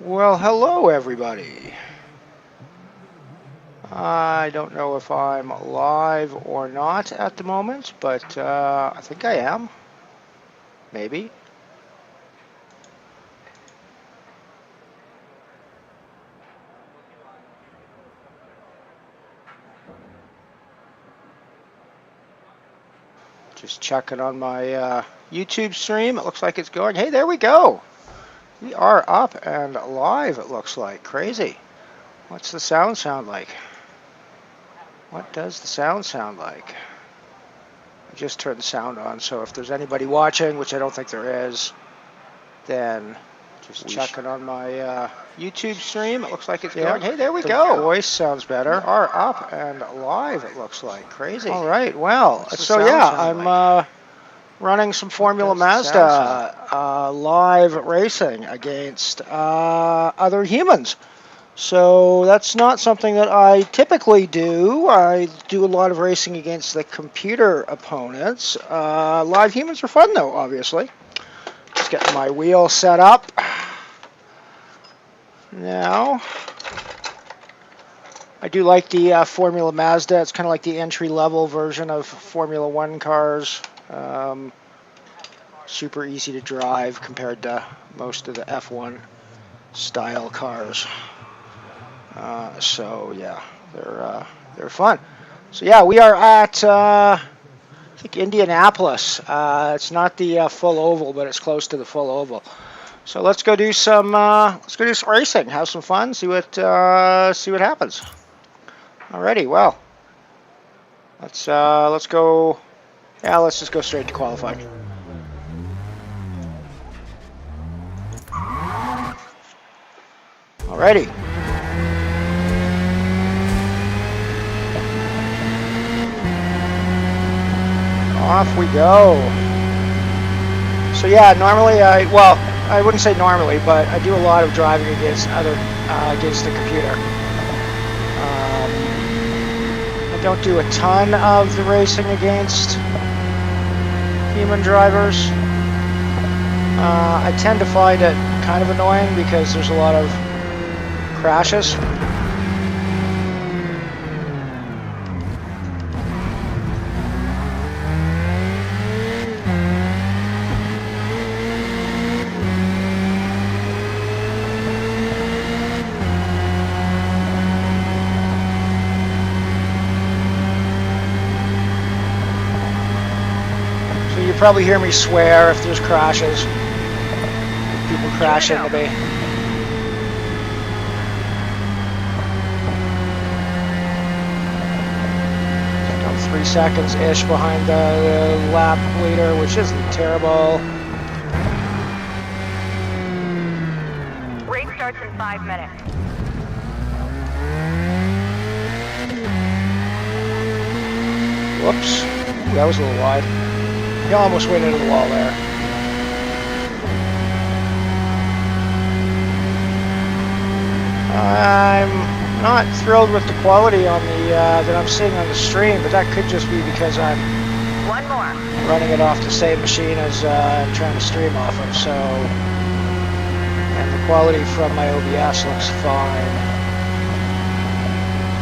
Well, hello everybody. I don't know if I'm live or not at the moment, but I think I am. Maybe. Just checking on my YouTube stream. It looks like it's going. Hey, there we go. We are up and live, it looks like. Crazy. What's the sound like? What does the sound sound like? I just turned the sound on, so if there's anybody watching, which I don't think there is, then just checking on my YouTube stream. It looks like it's going. Hey, there we go. The voice sounds better. We are up and live, it looks like. Crazy. All right, well, so yeah, I'm running some Formula Mazda live racing against other humans. So that's not something that I typically do. I do a lot of racing against the computer opponents. Live humans are fun though, obviously. Just getting my wheel set up. Now, I do like the Formula Mazda. It's kind of like the entry-level version of Formula 1 cars. Super easy to drive compared to most of the F1 style cars. So yeah, they're fun. So yeah, we are at I think Indianapolis. It's not the full oval, but it's close to the full oval. So let's go do some racing, have some fun, see what happens. Alrighty, well, let's go. Yeah, let's just go straight to qualifying. Alrighty. Off we go. So yeah, normally I wouldn't say normally, but I do a lot of driving against the computer. I don't do a ton of the racing against human drivers. I tend to find it kind of annoying because there's a lot of crashes. You probably hear me swear if there's crashes. People crash into me. I'm 3 seconds-ish behind the lap leader, which isn't terrible. Race starts in 5 minutes. Whoops. That was a little wide. He almost went into the wall there. I'm not thrilled with the quality on the that I'm seeing on the stream, but that could just be because I'm running it off the same machine as I'm trying to stream off of. So, and the quality from my OBS looks fine.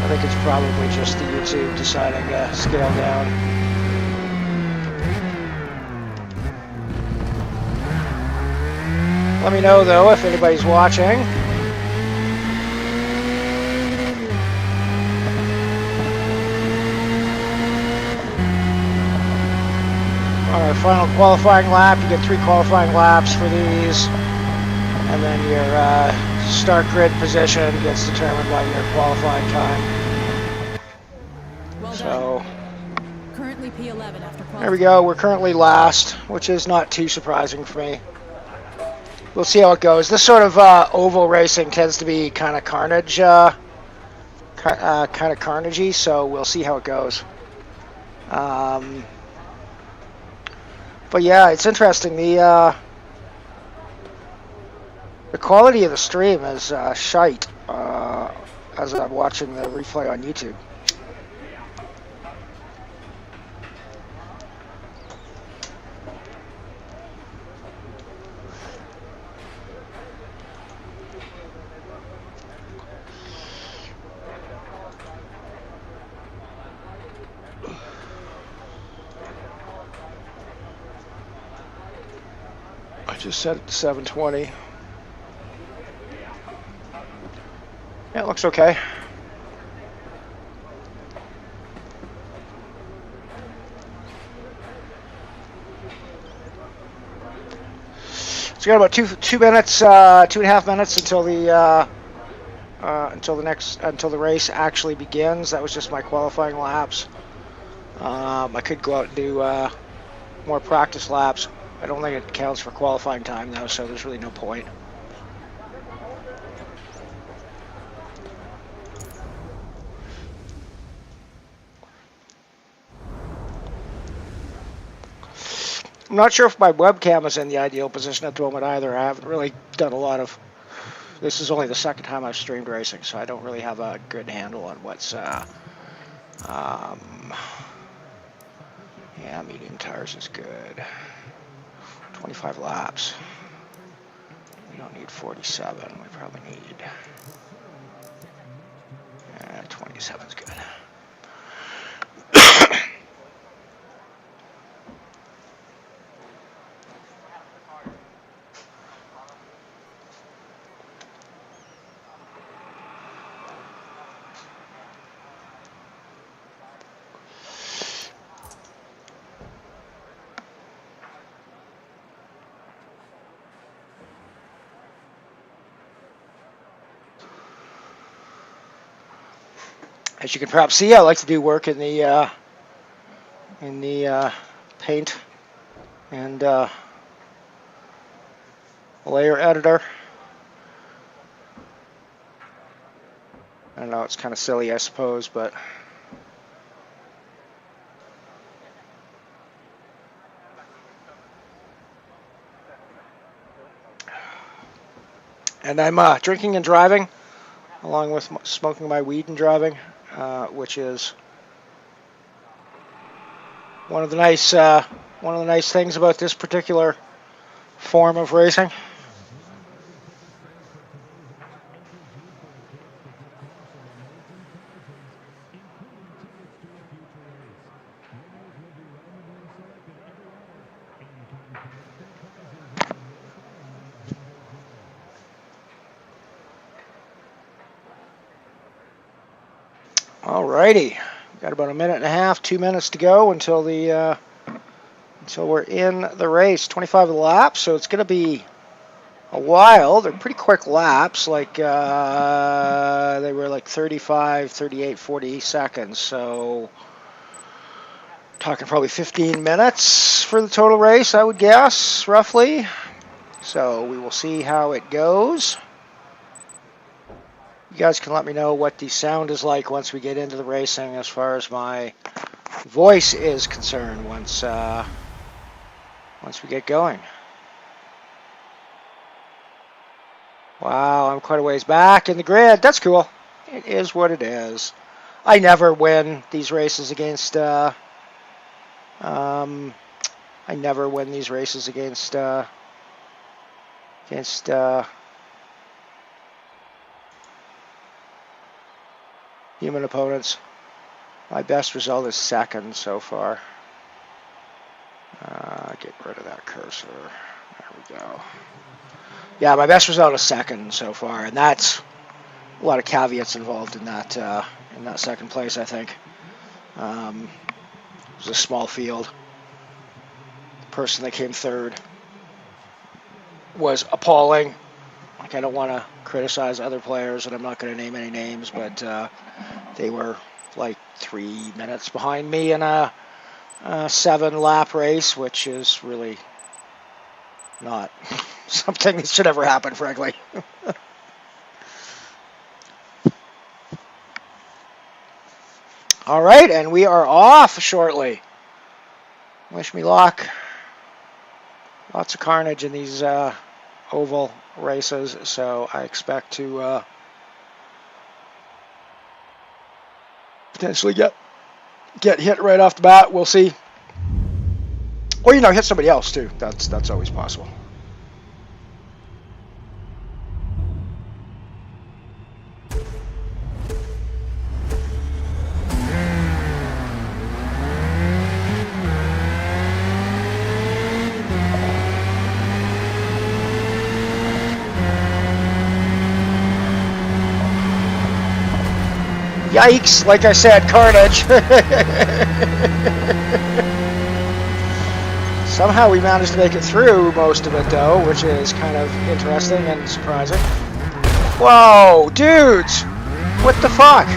I think it's probably just the YouTube deciding to scale down. Let me know, though, if anybody's watching. Alright, final qualifying lap. You get 3 qualifying laps for these. And then your start grid position gets determined by your qualifying time. Well so, currently P11 after qualifying. There we go. We're currently last, which is not too surprising for me. We'll see how it goes. This sort of oval racing tends to be kind of carnage, kind of carnagey. So we'll see how it goes. But yeah, it's interesting. The quality of the stream is shite as I'm watching the replay on YouTube. Just set it to 720. Yeah, it looks okay. So we got about 2 minutes, 2.5 minutes until the race actually begins. That was just my qualifying laps. I could go out and do more practice laps. I don't think it counts for qualifying time though, so there's really no point. I'm not sure if my webcam is in the ideal position at the moment either. I haven't really done a lot of... This is only the second time I've streamed racing, so I don't really have a good handle on what's... yeah, medium tires is good. 25 laps. We don't need 47. We probably need... 27 is good. As you can perhaps see, I like to do work in the paint and layer editor. I don't know, it's kind of silly, I suppose, but and I'm drinking and driving, along with smoking my weed and driving, which is one of the nice things about this particular form of racing. Alrighty, got about a minute and a half, 2 minutes to go until we're in the race. 25 laps, so it's going to be a while. They're pretty quick laps, like they were like 35, 38, 40 seconds. So talking probably 15 minutes for the total race, I would guess, roughly. So we will see how it goes. You guys can let me know what the sound is like once we get into the racing as far as my voice is concerned once we get going. Wow, I'm quite a ways back in the grid. That's cool. It is what it is. I never win these races against human opponents. My best result is second so far. Get rid of that cursor. There we go. Yeah, my best result is second so far, and that's a lot of caveats involved in that second place, I think. It was a small field. The person that came third was appalling. Like, I don't want to criticize other players, and I'm not going to name any names, but they were like 3 minutes behind me in a 7-lap race, which is really not something that should ever happen, frankly. All right, and we are off shortly. Wish me luck. Lots of carnage in these oval races, so I expect to potentially get hit right off the bat. We'll see. Or, hit somebody else too. That's always possible. Yikes, like I said, carnage. Somehow we managed to make it through most of it though, which is kind of interesting and surprising. Whoa, dudes! What the fuck?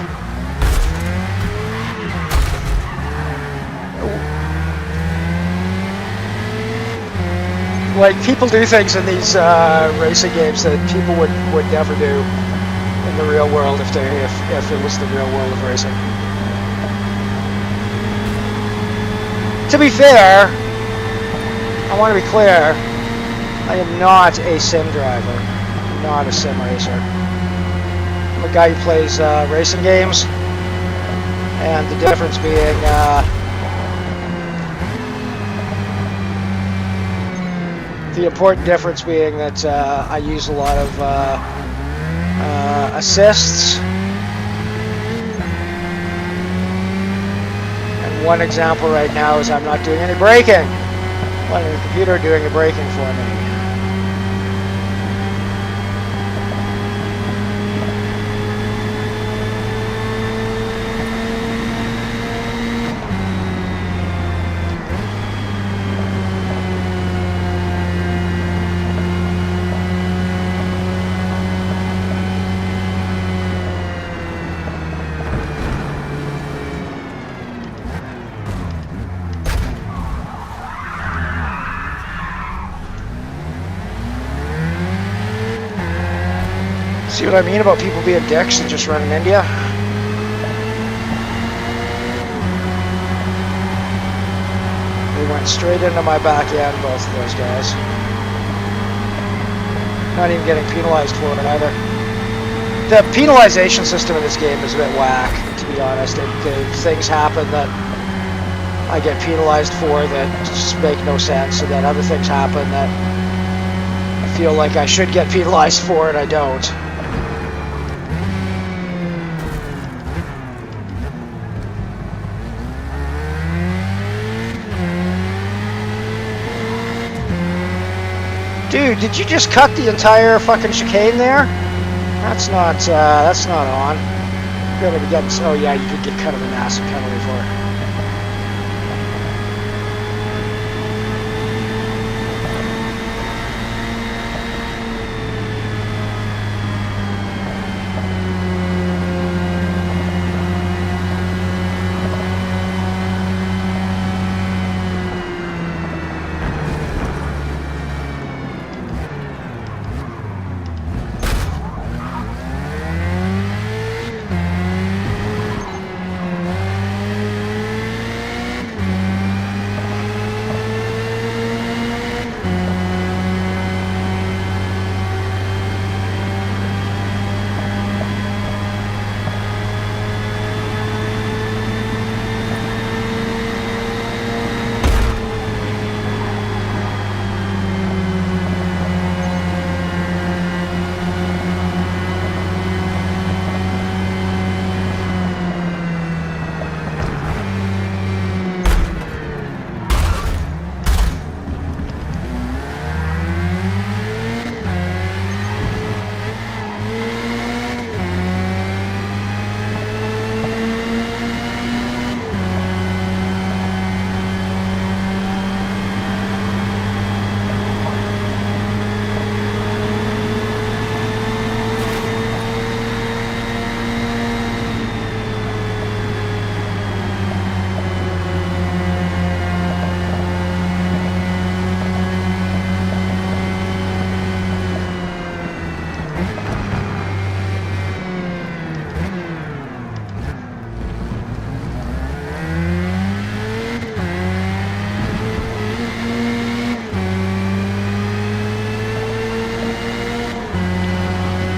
Like, people do things in these racing games that people would never do in the real world if it was the real world of racing. To be fair, I want to be clear, I am not a sim driver. I'm not a sim racer. I'm a guy who plays racing games, and the difference being the important difference being that I use a lot of assists. And one example right now is I'm not doing any braking. I'm letting the computer doing the braking for me. See what I mean about people being dicks and just running India? They went straight into my back end, both of those guys. Not even getting penalized for it either. The penalization system in this game is a bit whack, to be honest. Things happen that I get penalized for that just make no sense, and then other things happen that I feel like I should get penalized for and I don't. Dude, did you just cut the entire fucking chicane there? That's not on. You're gonna be getting, oh yeah, you did get kind of a massive penalty for it.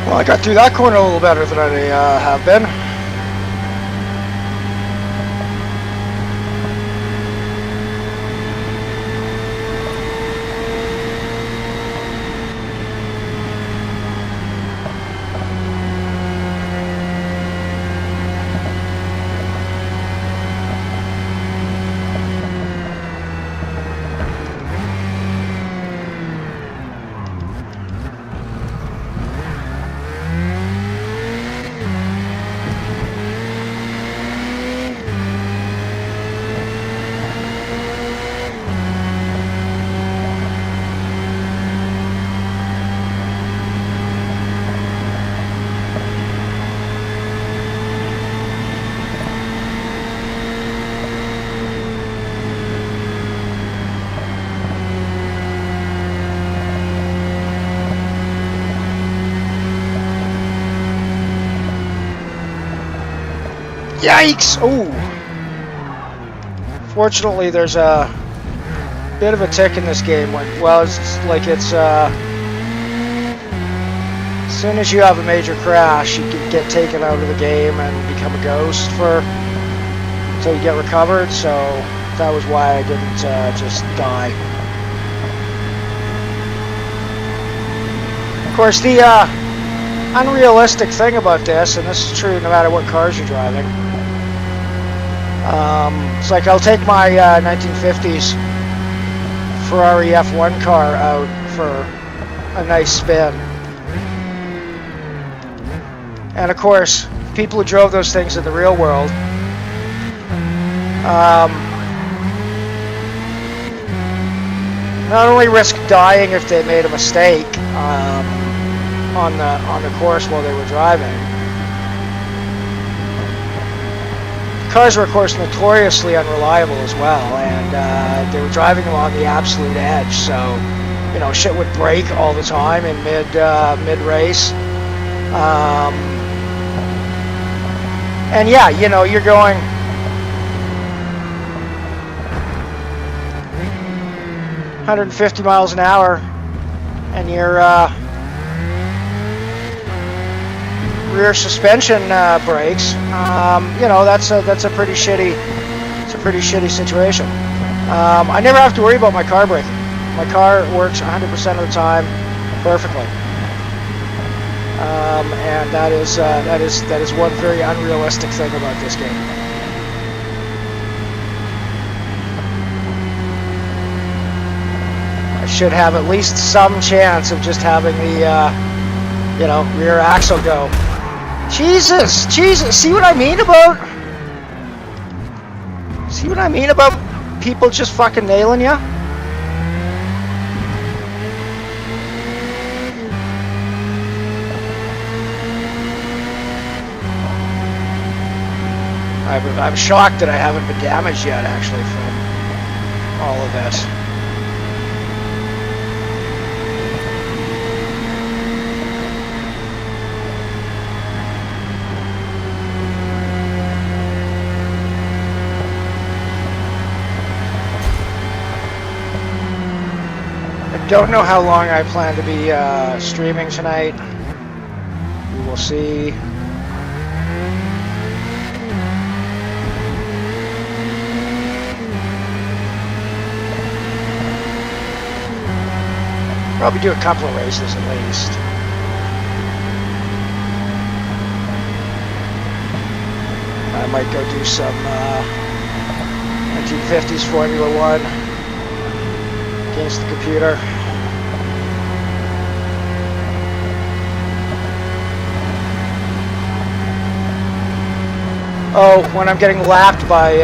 Well, I got through that corner a little better than I have been. Yikes! Ooh. Fortunately, there's a bit of a tick in this game when, well, it's like it's, as soon as you have a major crash, you can get taken out of the game and become a ghost for until you get recovered. So that was why I didn't just die. Of course, the unrealistic thing about this, and this is true no matter what cars you're driving, it's like I'll take my 1950s Ferrari F1 car out for a nice spin. And of course, people who drove those things in the real world, not only risk dying if they made a mistake on the course while they were driving. The cars were, of course, notoriously unreliable as well, and they were driving along the absolute edge. So, you know, shit would break all the time in mid race. And yeah, you know, you're going 150 miles an hour, and your rear suspension breaks. You know, that's a pretty shitty. It's a pretty shitty situation. I never have to worry about my car breaking. My car works 100% of the time perfectly. And that is one very unrealistic thing about this game. I should have at least some chance of just having the you know, rear axle go. Jesus! See what I mean about? See what I mean about people just fucking nailing you? I'm shocked that I haven't been damaged yet, actually, from all of this. I don't know how long I plan to be streaming tonight. We will see. Probably do a couple of races at least. I might go do some 1950s Formula 1 against the computer. Oh, when I'm getting lapped by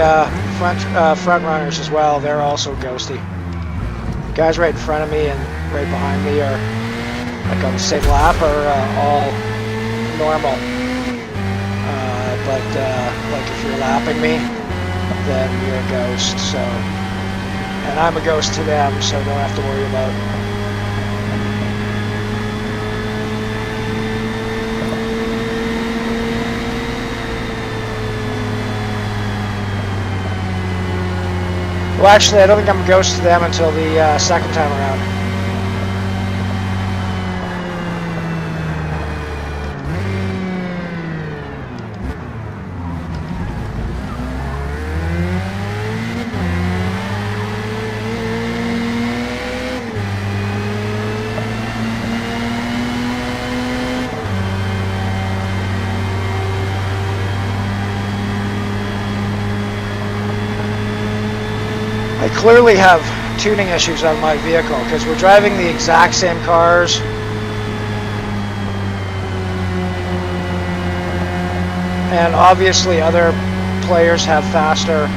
front runners as well, they're also ghosty. The guys right in front of me and right behind me are like on the same lap are all normal. But like if you're lapping me, then you're a ghost. So, and I'm a ghost to them, so don't have to worry about. Well, actually, I don't think I'm a ghost to them until the second time around. I clearly have tuning issues on my vehicle because we're driving the exact same cars. And obviously other players have faster,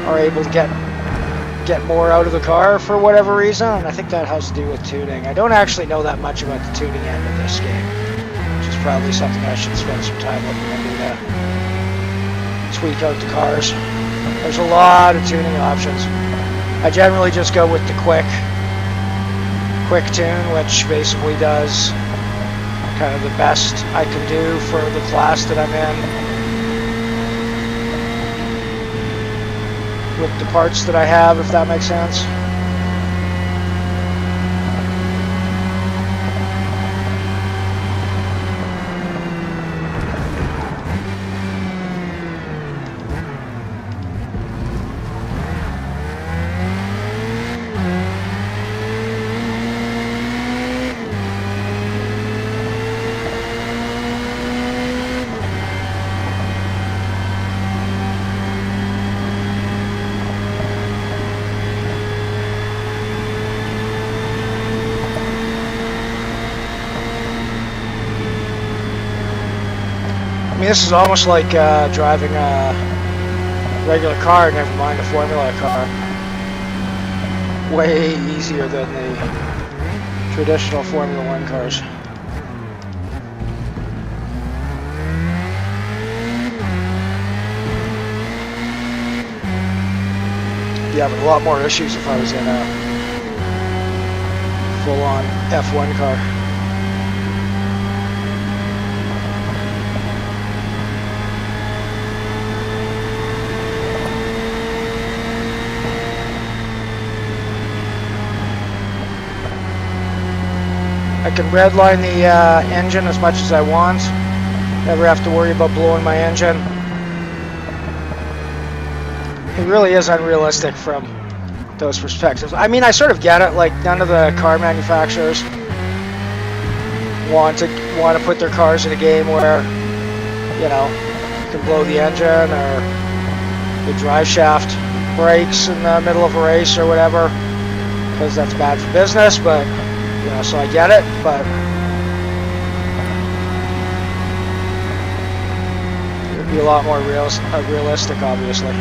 are able to get more out of the car for whatever reason, and I think that has to do with tuning. I don't actually know that much about the tuning end of this game, which is probably something I should spend some time looking into to tweak out the cars. There's a lot of tuning options. I generally just go with the quick tune, which basically does kind of the best I can do for the class that I'm in. with the parts that I have, if that makes sense. I mean, this is almost like driving a regular car, never mind a Formula car. Way easier than the traditional Formula 1 cars. Be having a lot more issues if I was in a full-on F1 car. I can redline the engine as much as I want. Never have to worry about blowing my engine. It really is unrealistic from those perspectives. I mean, I sort of get it. Like, none of the car manufacturers want to put their cars in a game where, you know, you can blow the engine or the drive shaft breaks in the middle of a race or whatever, because that's bad for business. But you know, so I get it, but it would be a lot more realistic, obviously.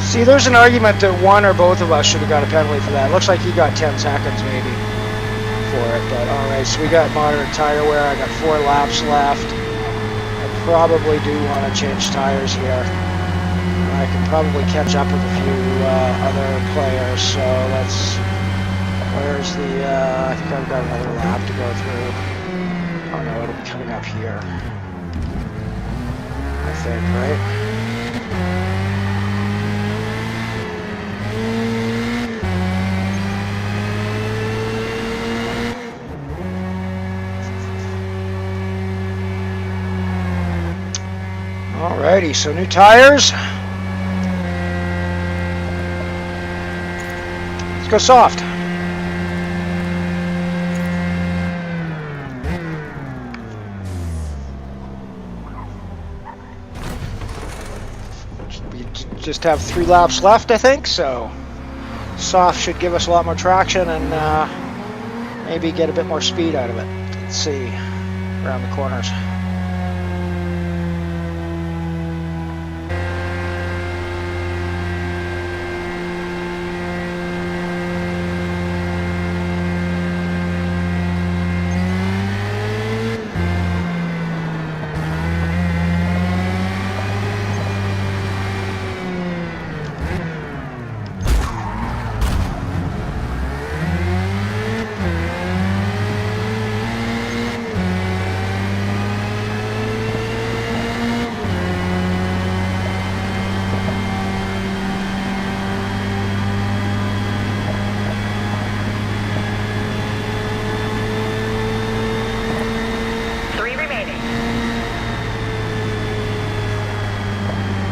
See, there's an argument that one or both of us should have got a penalty for that. It looks like he got 10 seconds maybe for it, but alright, so we got moderate tire wear. I got 4 laps left. I probably do want to change tires here. I can probably catch up with a few other players, so let's... Where's the... I think I've got another lap to go through. Oh no, it'll be coming up here. I think, right? Alrighty, so new tires. Let's go soft. We just have 3 laps left, I think, so soft should give us a lot more traction and maybe get a bit more speed out of it. Let's see, around the corners.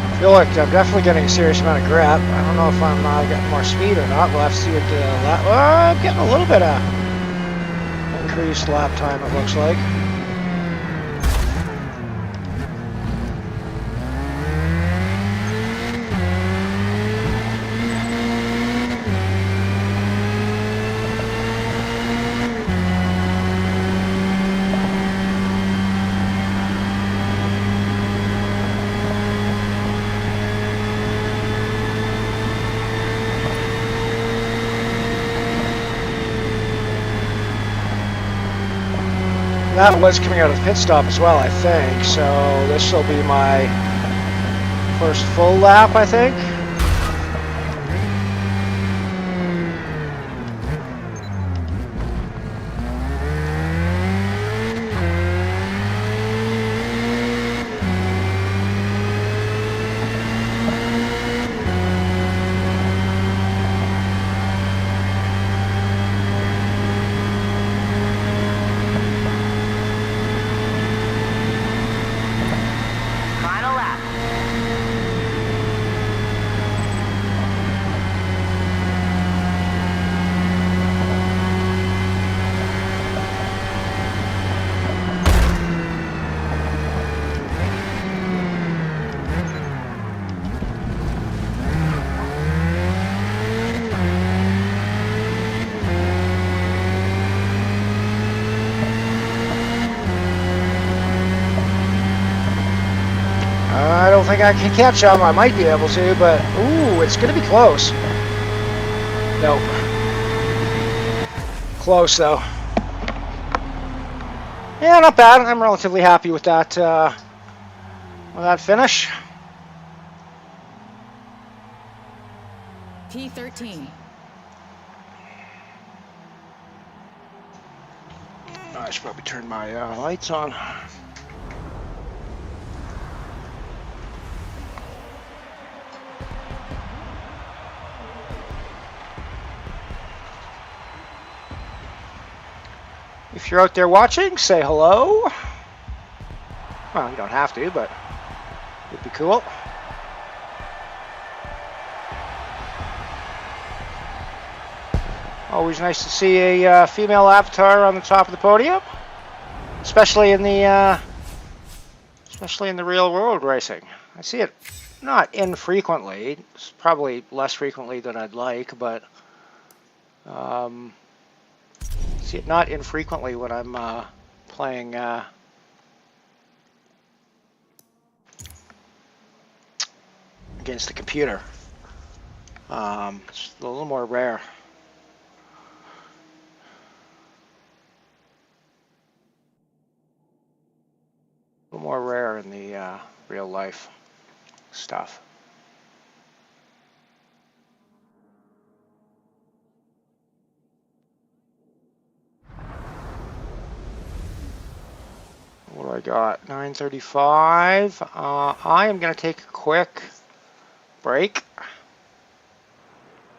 I feel like I'm definitely getting a serious amount of grip. I don't know if I'm getting more speed or not. We'll have to see what the lap... I'm getting a little bit of increased lap time, it looks like. That was coming out of the pit stop as well, I think. So this will be my first full lap, I think. Final lap. I don't think I can catch him. I might be able to, but ooh, it's going to be close. Nope. Close though. Yeah, not bad. I'm relatively happy with that finish. P13. I should probably turn my lights on. If you're out there watching, say hello. Well, you don't have to, but it'd be cool. Always nice to see a female avatar on the top of the podium, especially in the real world racing. I see it not infrequently. It's probably less frequently than I'd like, but see it not infrequently when I'm playing against the computer. It's a little more rare. A little more rare in the real life stuff. What do I got? 9:35. I am going to take a quick break.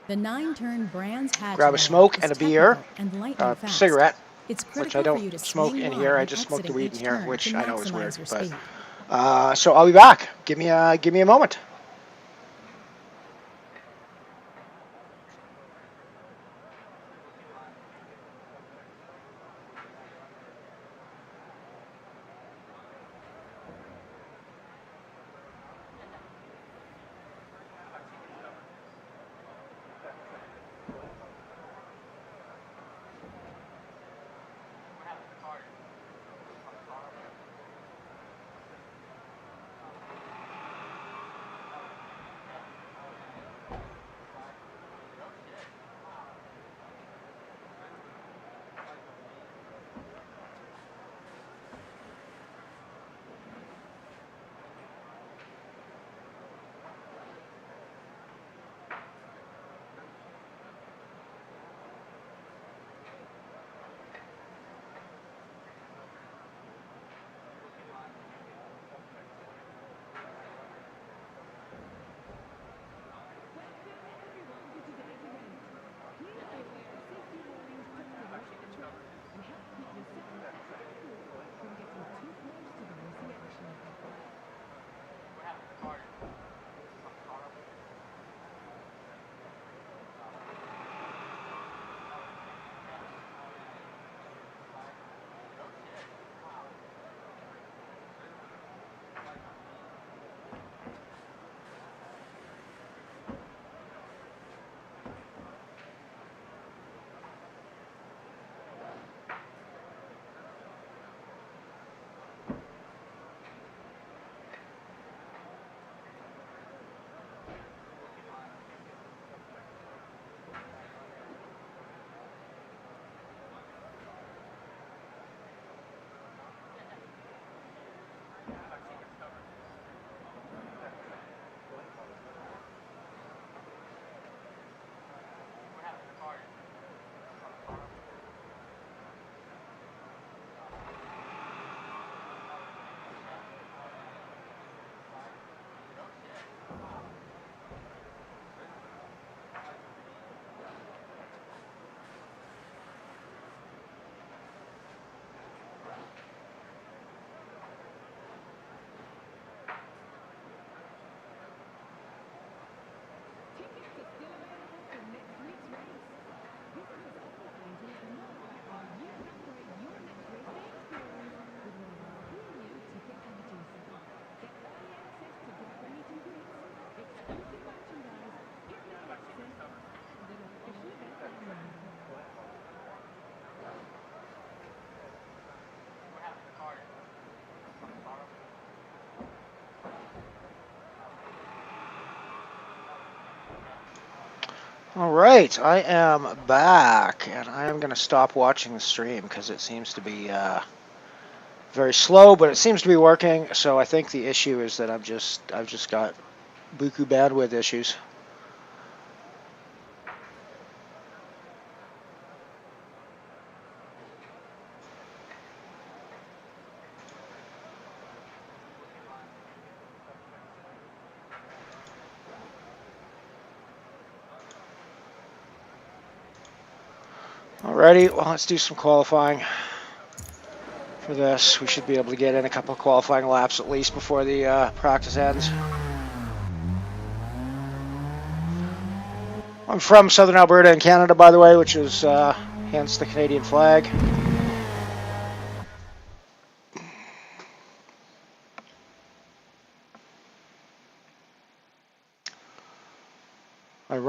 The 9-turn Brands hatch Grab a layout smoke is and a beer, technical and lightning fast. cigarette, It's which I critical for you don't to smoke swing in wide here. I when just smoke the exiting weed in each here, turn which to I know is weird. maximize your But speed. so I'll be back. Give me a moment. All right, I am back, and I am going to stop watching the stream because it seems to be very slow, but it seems to be working. So I think the issue is that I've just got buku bandwidth issues. Alrighty, well, let's do some qualifying for this. We should be able to get in a couple of qualifying laps at least before the practice ends. I'm from southern Alberta in Canada, by the way, which is hence the Canadian flag. I've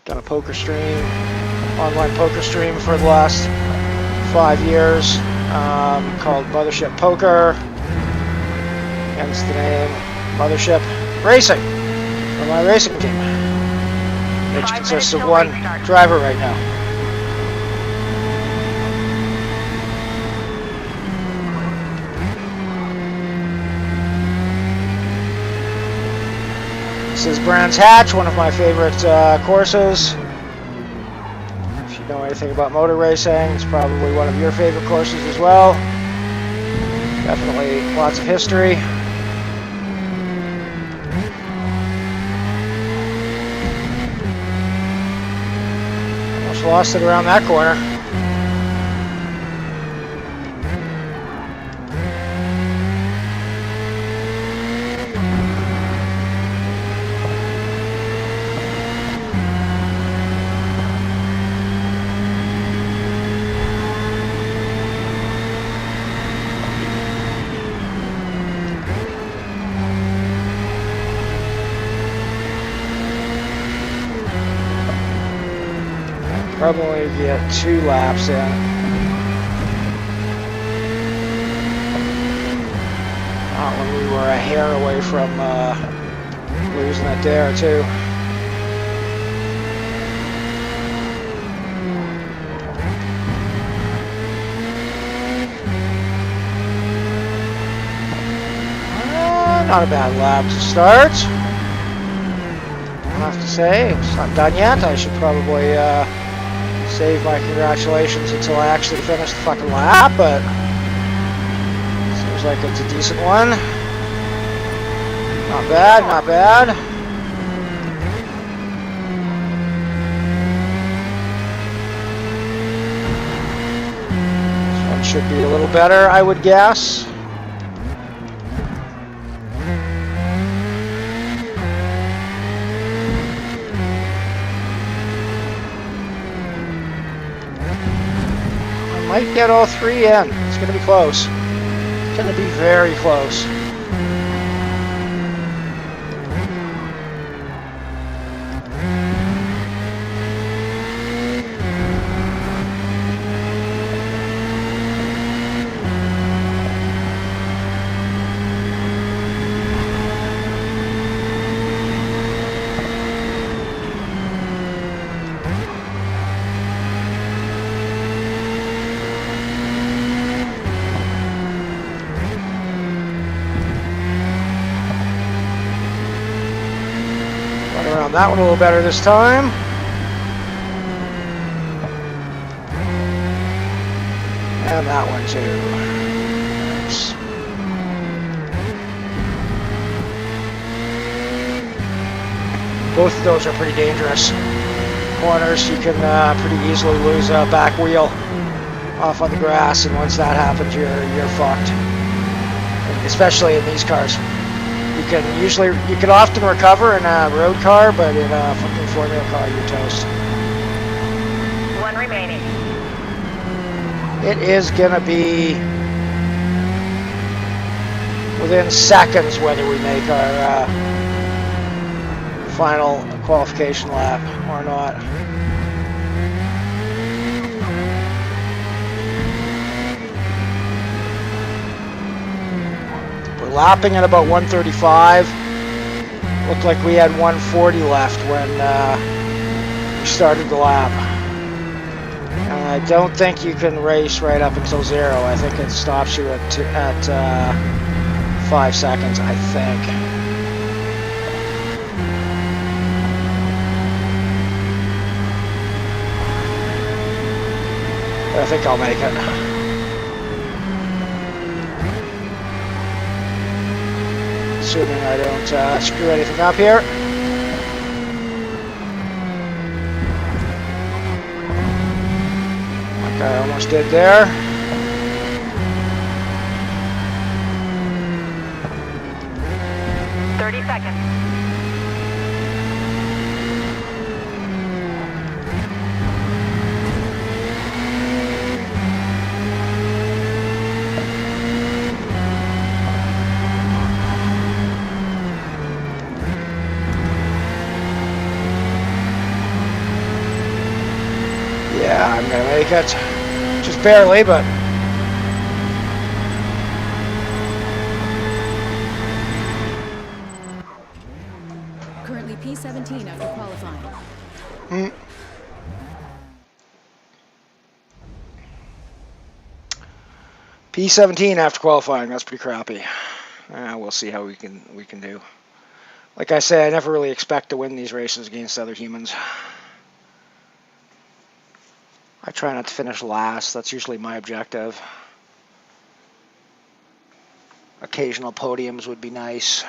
done a poker stream, online poker stream for the last 5 years, called Mothership Poker, hence the name Mothership Racing for my racing team, which consists of one driver right now. This is Brands Hatch, one of my favorite courses. If you know anything about motor racing, it's probably one of your favorite courses as well. Definitely lots of history. Almost lost it around that corner. Probably get 2 laps in. Not when we were a hair away from losing it there too. Not a bad lap to start. I have to say, it's not done yet. I should probably save my congratulations until I actually finish the fucking lap, but seems like it's a decent one. Not bad, not bad. This one should be a little better, I would guess. Might get all 3 in. It's going to be close. It's going to be very close. That one a little better this time. And that one too. Nice. Both of those are pretty dangerous corners. You can pretty easily lose a back wheel off on the grass, and once that happens, you're fucked. Especially in these cars. You can often recover in a road car, but in a fucking Formula car, you're toast. 1 remaining. It is gonna be within seconds whether we make our final qualification lap or not. We're lapping at about 135. Looked like we had 140 left when we started the lap. And I don't think you can race right up until 0. I think it stops you at 5 seconds, I think. I think I'll make it. Assuming I don't screw anything up here. Like I almost did there. Seconds. Yeah, I'm gonna make it. Just barely, but Currently P17 after qualifying. P17 after qualifying. That's pretty crappy. We'll see how we can do. Like I say, I never really expect to win these races against other humans. I try not to finish last. That's usually my objective. Occasional podiums would be nice.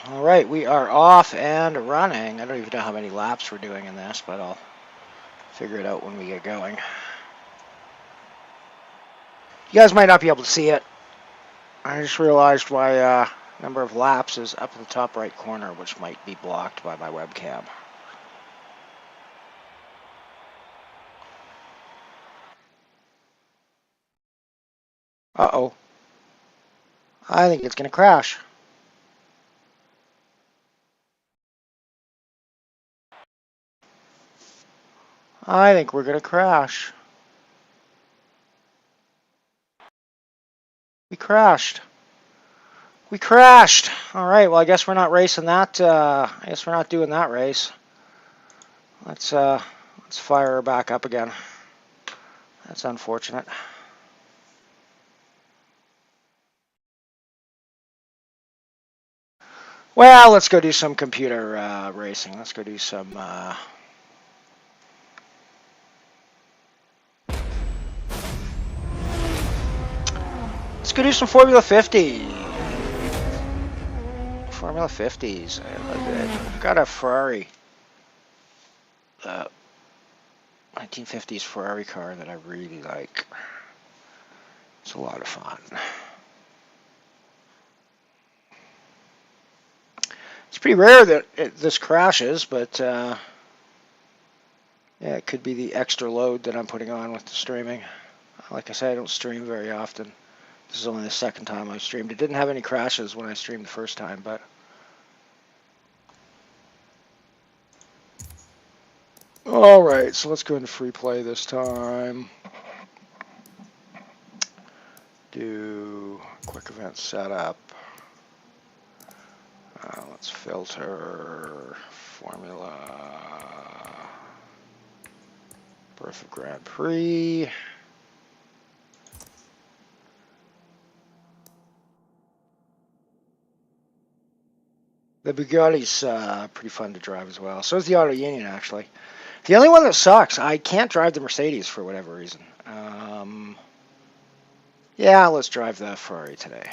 All right, we are off and running. I don't even know how many laps we're doing in this, but I'll figure it out when we get going. You guys might not be able to see it. I just realized my number of laps is up in the top right corner, which might be blocked by my webcam. Uh-oh. I think it's going to crash. I think we're going to crash. We crashed. We crashed. All right, well, I guess we're not racing that. I guess we're not doing that race. Let's fire her back up again. That's unfortunate. Well, let's go do some computer racing. Let's go do some... Let's go do some Formula 50. Formula 50s. I've got a Ferrari. 1950s Ferrari car that I really like. It's a lot of fun. It's pretty rare that this crashes, but yeah, it could be the extra load that I'm putting on with the streaming. Like I said, I don't stream very often. This is only the second time I've streamed. It didn't have any crashes when I streamed the first time, but... Alright, so let's go into free play this time. Do quick event setup. Let's filter Formula Birth of Grand Prix. The Bugatti's pretty fun to drive as well. So is the Auto Union, actually. The only one that sucks, I can't drive the Mercedes for whatever reason. Yeah, let's drive the Ferrari today.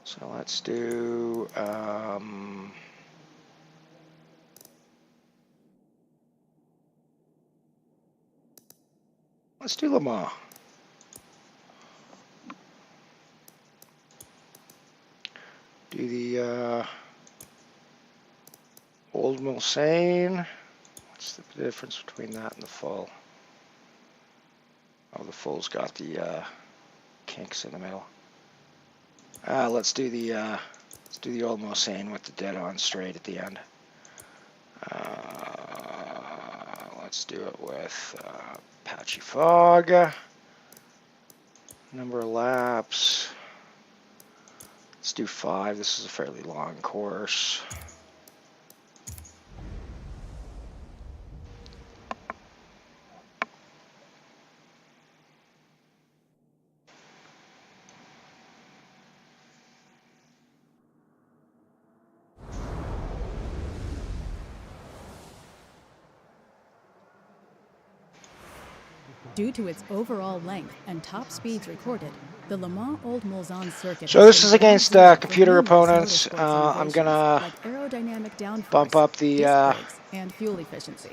So let's do Le Mans. Do the Old Mulsanne. What's the difference between that and the full? Oh, the full's got the kinks in the middle. Let's do the Old Mulsanne with the dead-on straight at the end. Let's do it with patchy fog. Number of laps. Let's do 5. This is a fairly long course. Due to its overall length and top speeds recorded, the Le Mans Old Mulsanne circuit. So this is against computer opponents. I'm gonna like aerodynamic downforce, bump up the. disc brakes, and fuel efficiency.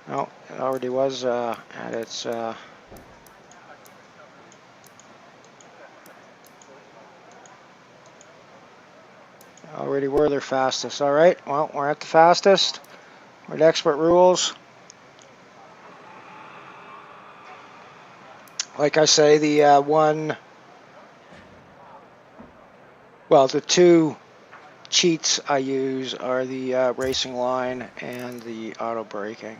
No, it already was at its. Already were their fastest. All right. Well, we're at the fastest. We're at expert rules. Like I say, the the two cheats I use are the racing line and the auto braking.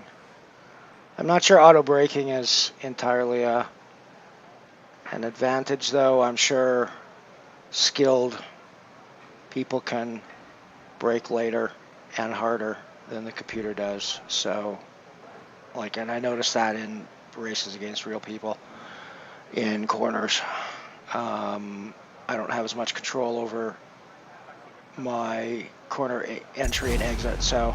I'm not sure auto braking is entirely an advantage, though. I'm sure skilled people can brake later and harder than the computer does. So, and I noticed that in races against real people. In corners, I don't have as much control over my corner entry and exit, so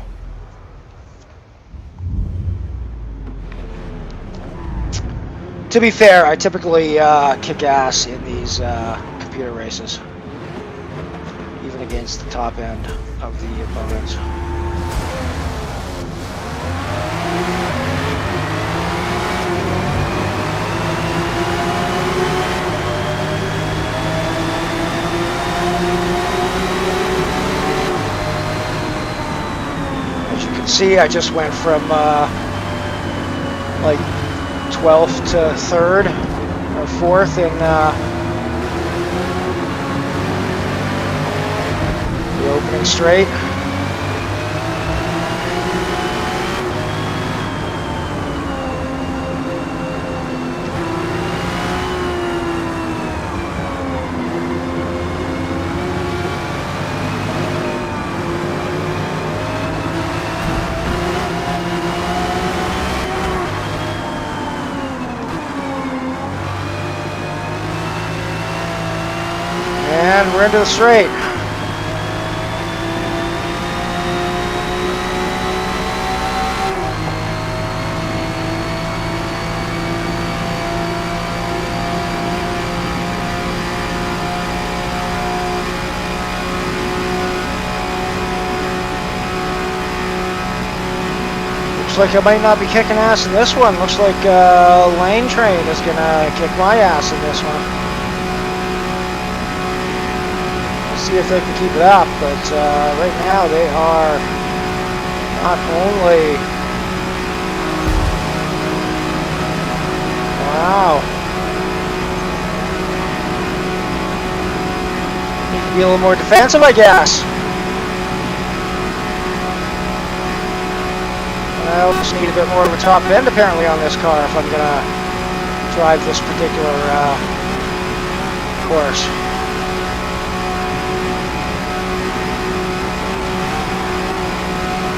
to be fair, I typically kick ass in these computer races, even against the top end of the opponents. See, I just went from 12th to 3rd or 4th in the opening straight. And we're into the straight. Looks like I might not be kicking ass in this one. Looks like Lane Train is gonna kick my ass in this one. See if they can keep it up, but right now they are not only need to be a little more defensive, I guess. I also need a bit more of a top end apparently on this car if I'm gonna drive this particular course.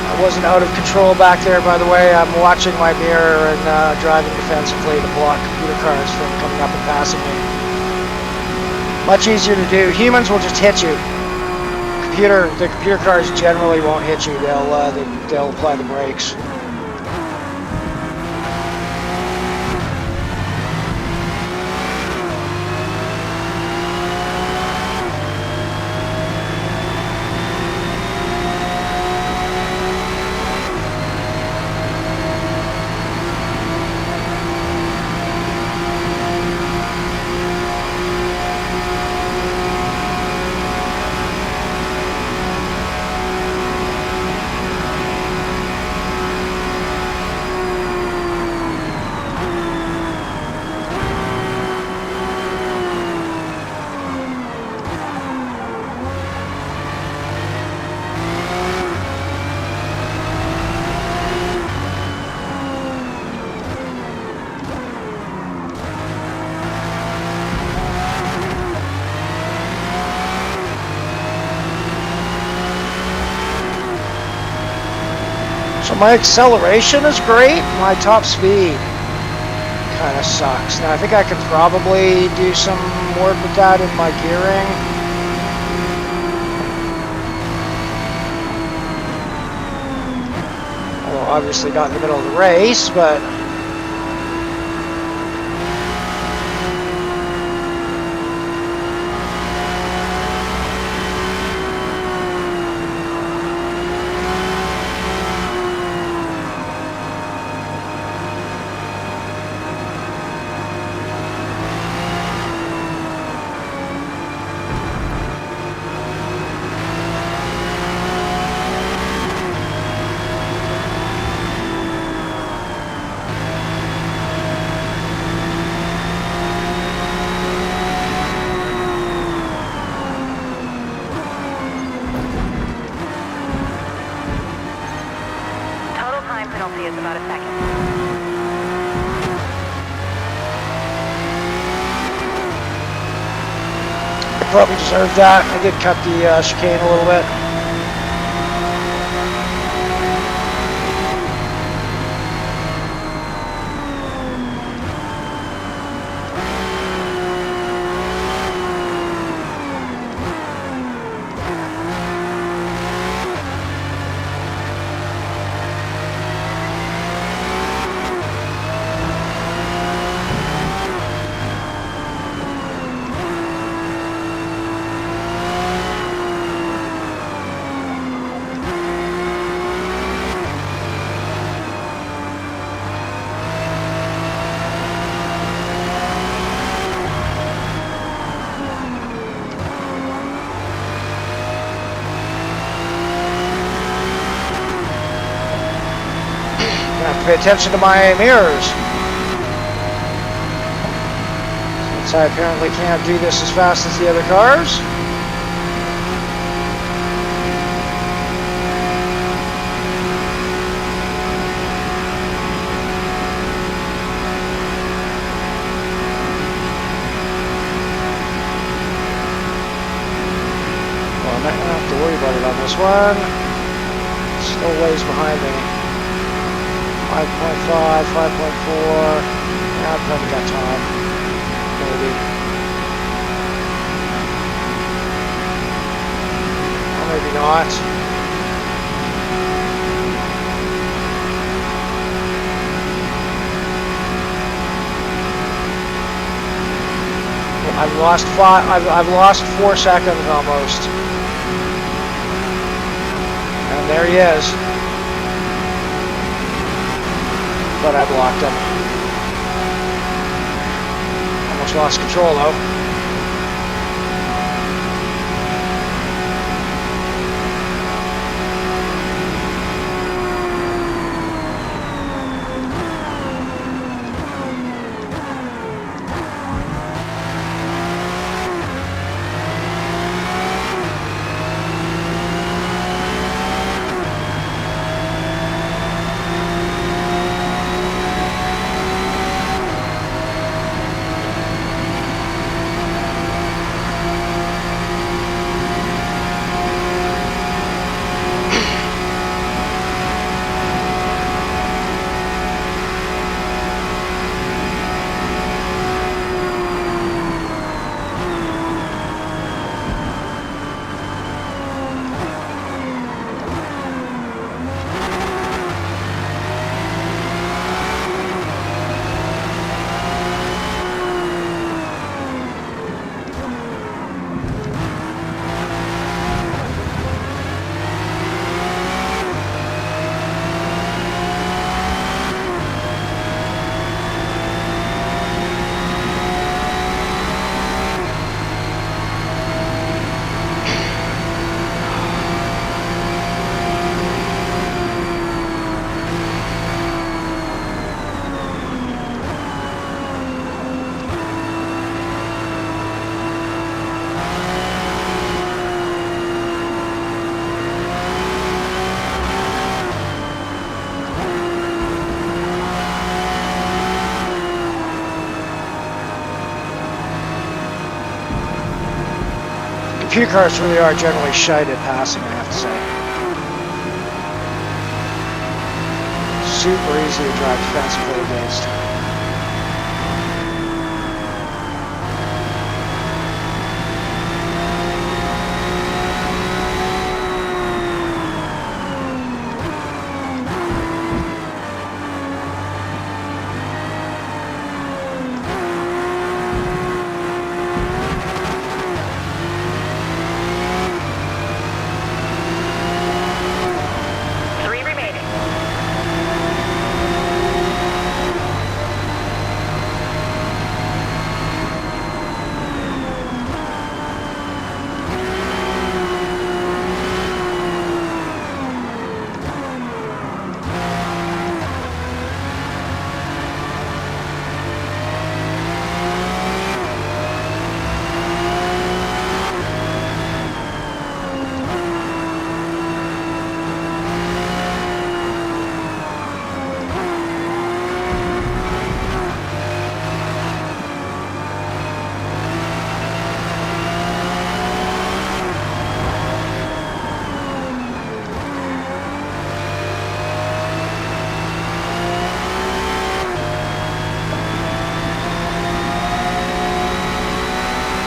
I wasn't out of control back there, by the way. I'm watching my mirror and driving defensively to block computer cars from coming up and passing me. Much easier to do. Humans will just hit you. The computer cars generally won't hit you. They'll apply the brakes. So my acceleration is great. My top speed kind of sucks. Now I think I could probably do some work with that in my gearing. Well, obviously not in the middle of the race, but Total time penalty is about a second. probably deserved that. I did cut the chicane a little bit. I have to pay attention to my mirrors. Since I apparently can't do this as fast as the other cars. Well, I'm not going to have to worry about it on this one. Still ways behind me. 5.5, 5.4. Yeah, I've probably got time. Maybe. Or maybe not. I've lost I've lost 4 seconds almost. And there he is. But I blocked him. Almost lost control though. Computer cars really are generally shite at passing, I have to say. super easy to drive defensively against.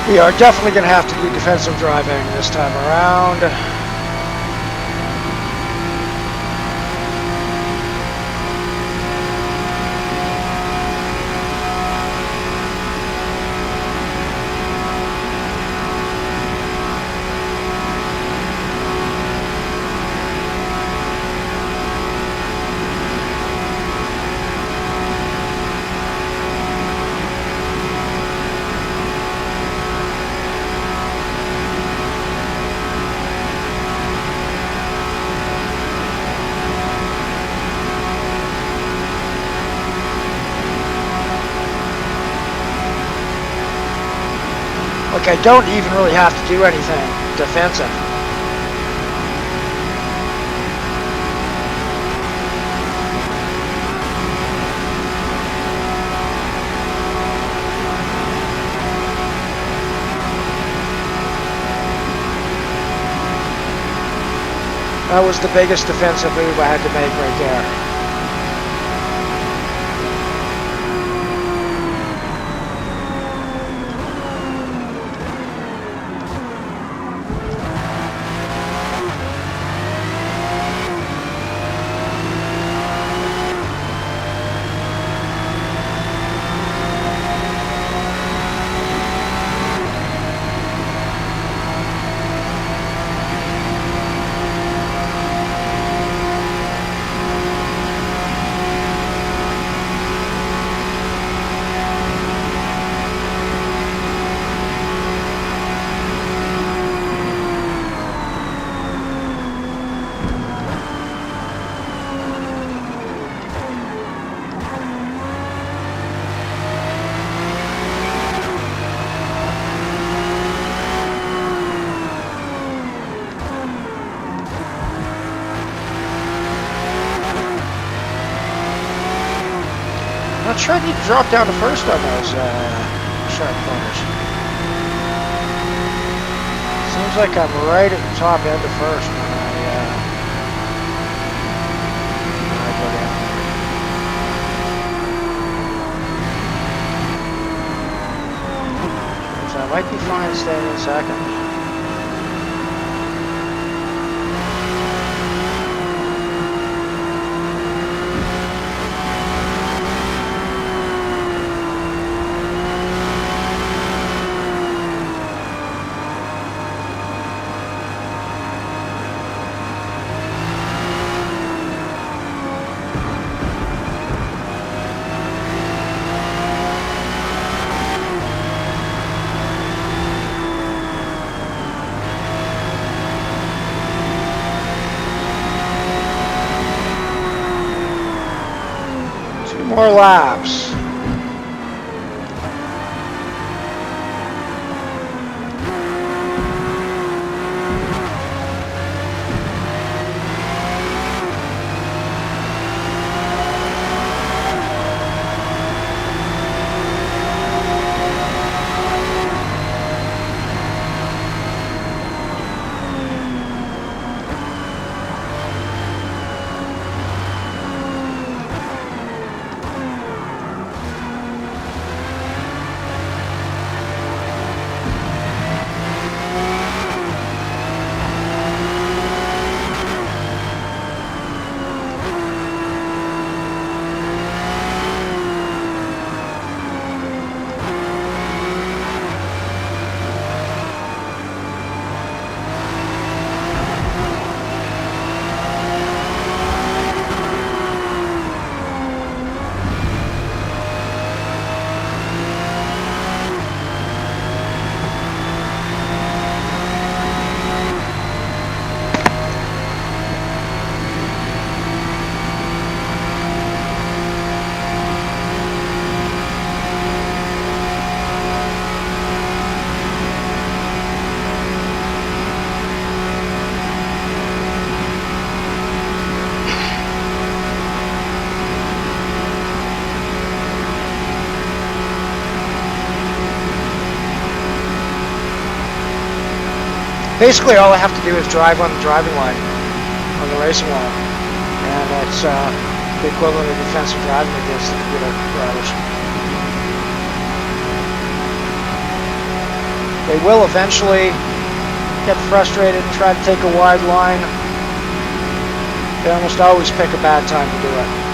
We are definitely going to have to do defensive driving this time around. Like, I don't even really have to do anything defensive. That was the biggest defensive move I had to make right there. Not sure I need to drop down to first on those sharp corners. Seems like I'm right at the top end of first when I go down. So I might be fine staying in second. More laps. Basically, all I have to do is drive on the driving line, on the racing line, and it's the equivalent of defensive driving against the computer drivers. They will eventually get frustrated and try to take a wide line. They almost always pick a bad time to do it.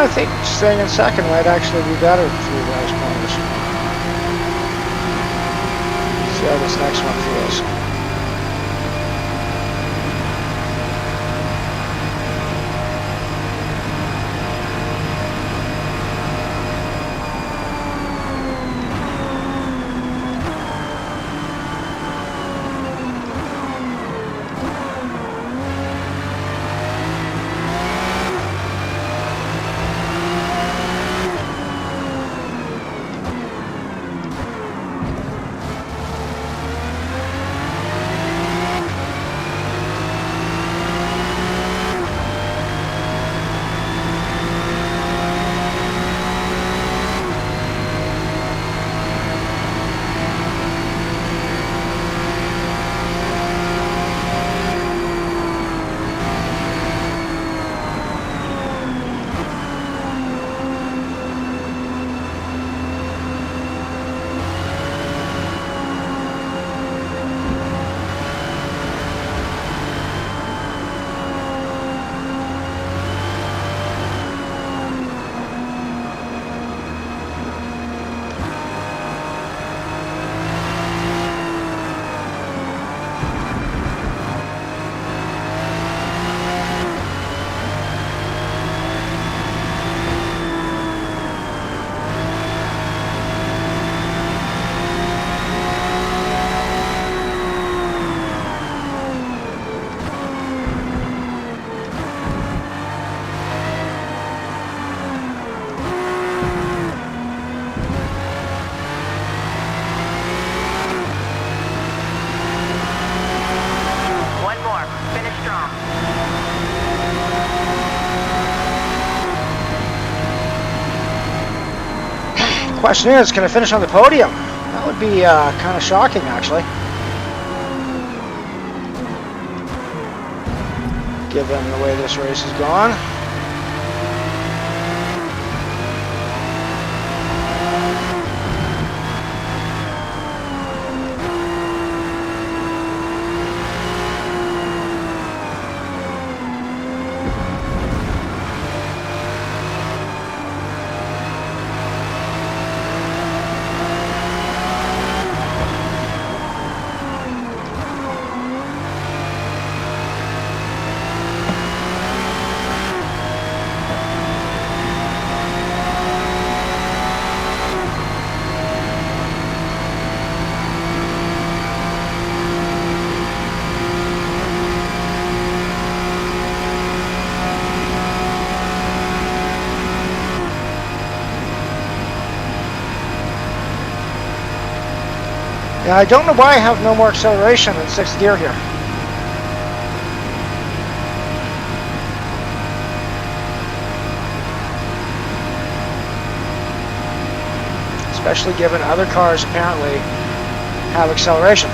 I think staying in second might actually be better through those corners. See how this next one feels. Question is, can I finish on the podium? That would be kind of shocking, actually. Given the way this race has gone. Yeah, I don't know why I have no more acceleration in 6th gear here. Especially given other cars apparently have acceleration.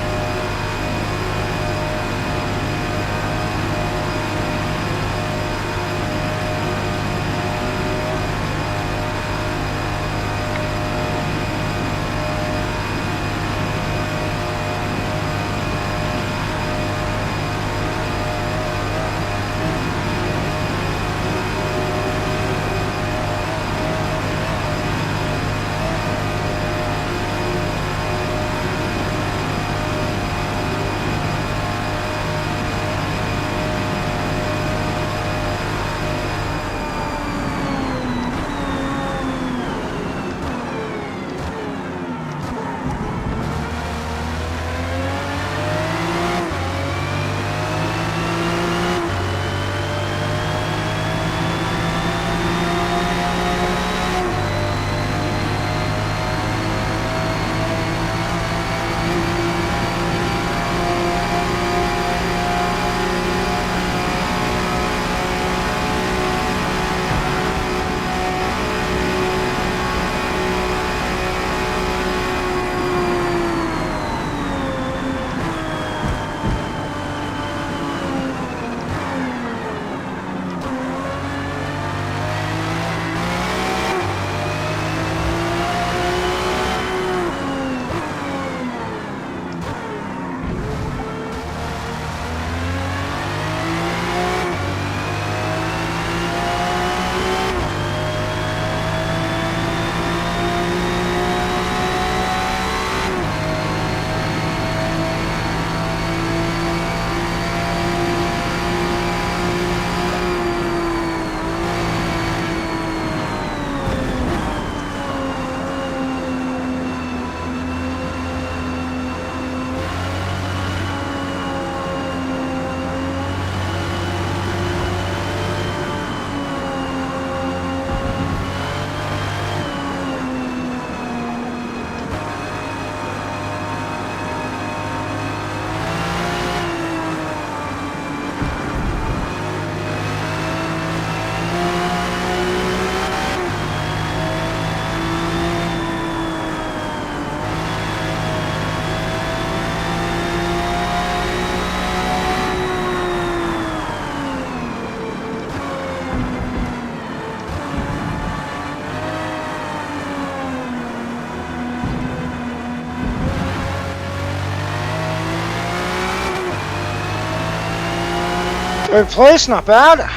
Third place, not bad.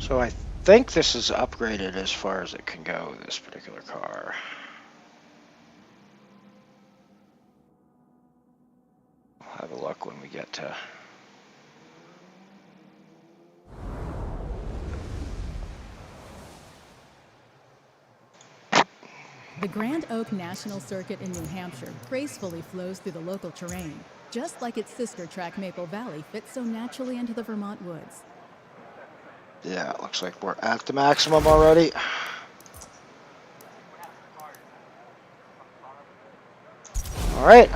So I think this is upgraded as far as it can go, this particular car. We'll have a look when we get to... The Grand Oak National Circuit in New Hampshire gracefully flows through the local terrain, just like its sister track Maple Valley fits so naturally into the Vermont woods. Yeah, it looks like we're at the maximum already. All right.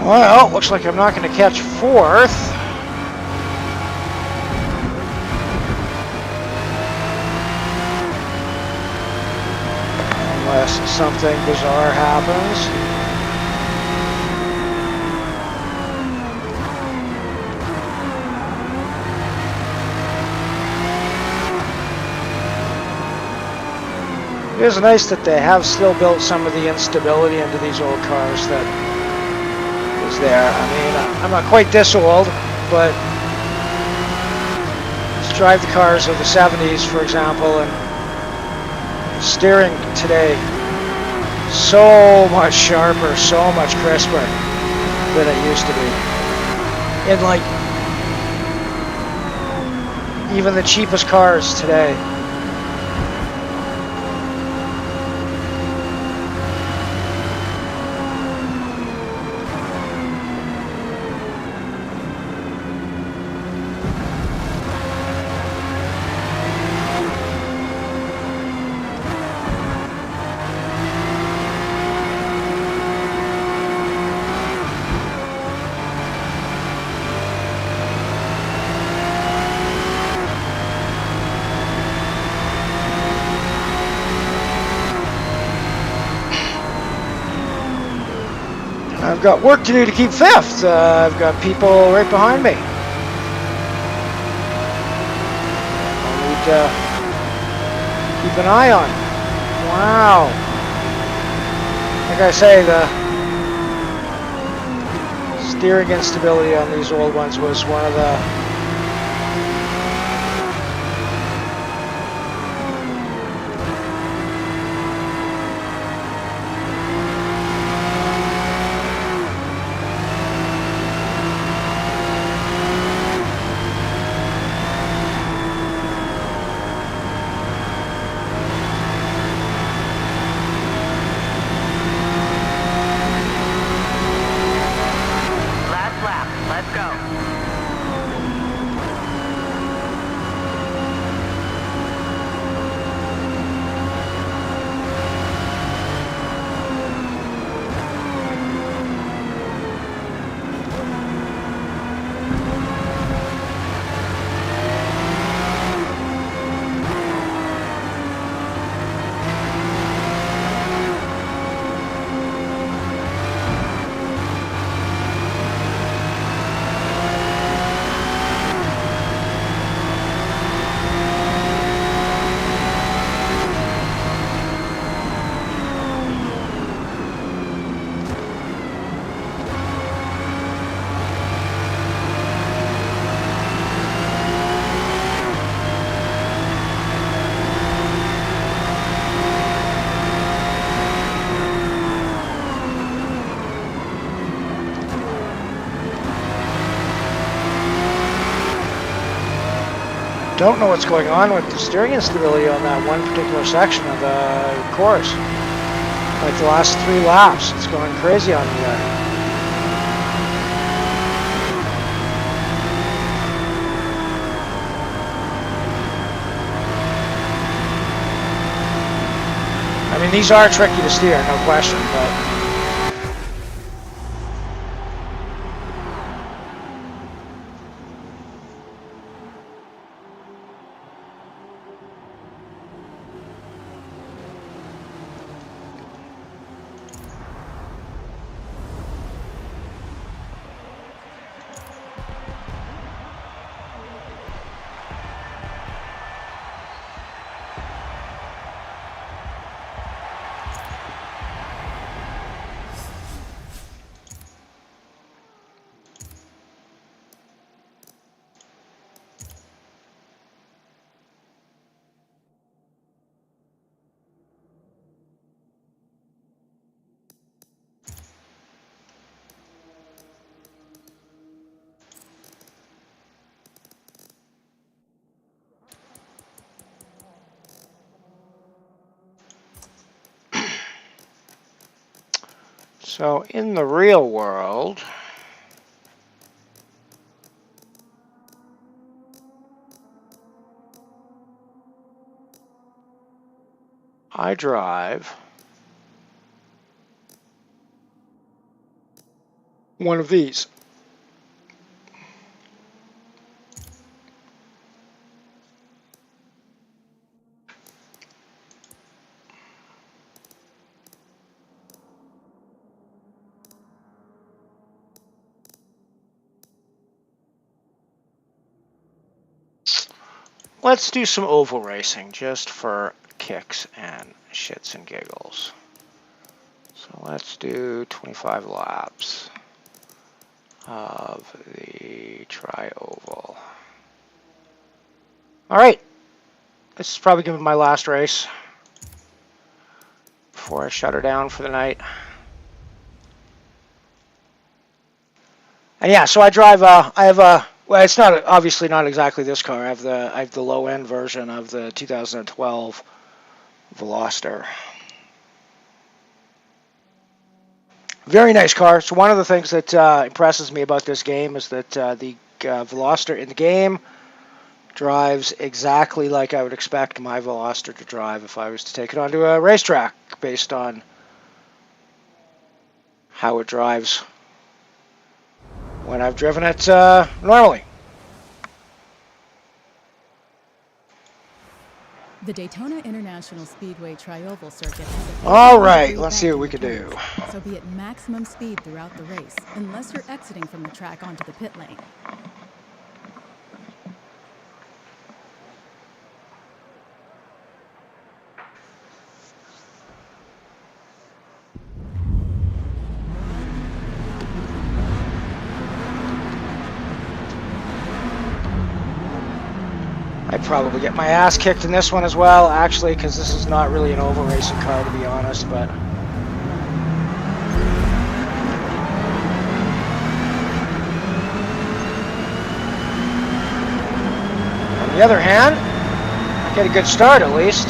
Well, looks like I'm not going to catch fourth. Unless something bizarre happens. It is nice that they have still built some of the instability into these old cars that is there. I mean, I'm not quite this old, but let's drive the cars of the 70s, for example, and steering today so much sharper, so much crisper than it used to be. In like even the cheapest cars today. I've got work to do to keep fifth. I've got people right behind me. I'll need to keep an eye on. Wow. Like I say, the steering instability on these old ones was one of the don't know what's going on with the steering instability on that one particular section of the course. Like the last 3 laps, it's going crazy on me there. I mean, these are tricky to steer, no question, but so in the real world, I drive one of these. Let's do some oval racing just for kicks and shits and giggles. So let's do 25 laps of the tri-oval. All right, this is probably going to be my last race before I shut her down for the night. And yeah, so I drive. I have a. Well, it's not obviously not exactly this car. I have the low end version of the 2012 Veloster. Very nice car. So one of the things that impresses me about this game is that the Veloster in the game drives exactly like I would expect my Veloster to drive if I was to take it onto a racetrack, based on how it drives when I've driven it normally. The Daytona International Speedway Tri-Oval Circuit has a All right, let's see what we can do. So be at maximum speed throughout the race, unless you're exiting from the track onto the pit lane. I'd probably get my ass kicked in this one as well, actually, because this is not really an oval racing car, to be honest, but... On the other hand, get a good start at least.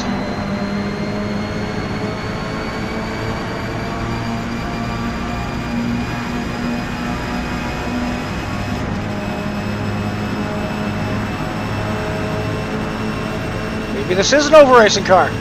Maybe this is an oval racing car.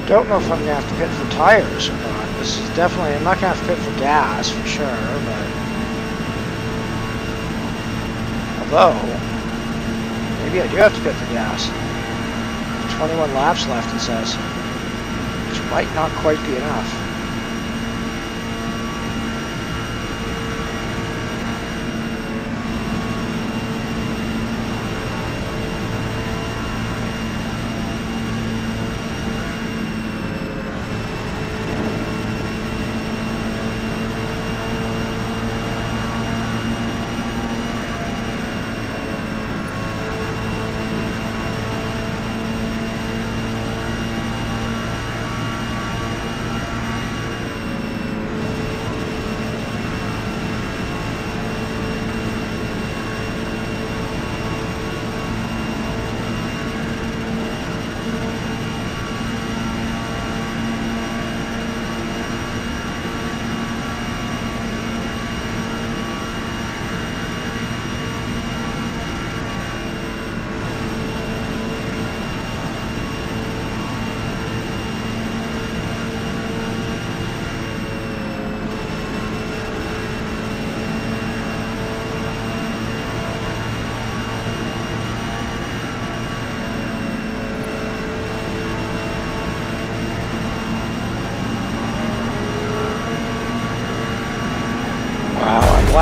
Don't know if I'm going to have to pit for tires or not. This is definitely, I'm not going to have to pit for gas for sure, but... Although, maybe I do have to pit for gas. 21 laps left, it says. Which might not quite be enough.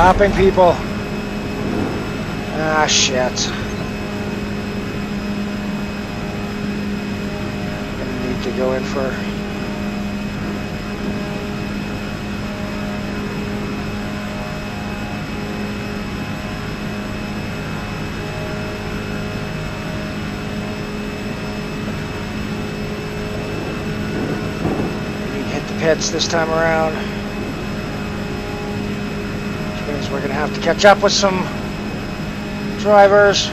lapping people. Ah, shit. Gonna need to go in for... Pits this time around, which means we're going to have to catch up with some drivers.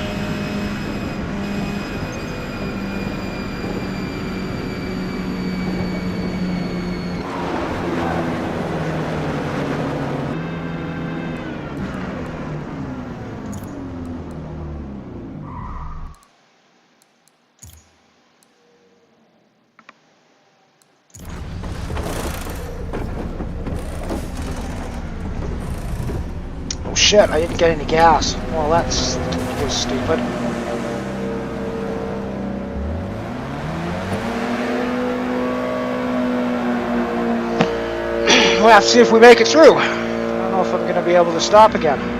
Shit, I didn't get any gas. Well, that was stupid. We'll have to see if we make it through. I don't know if I'm going to be able to stop again.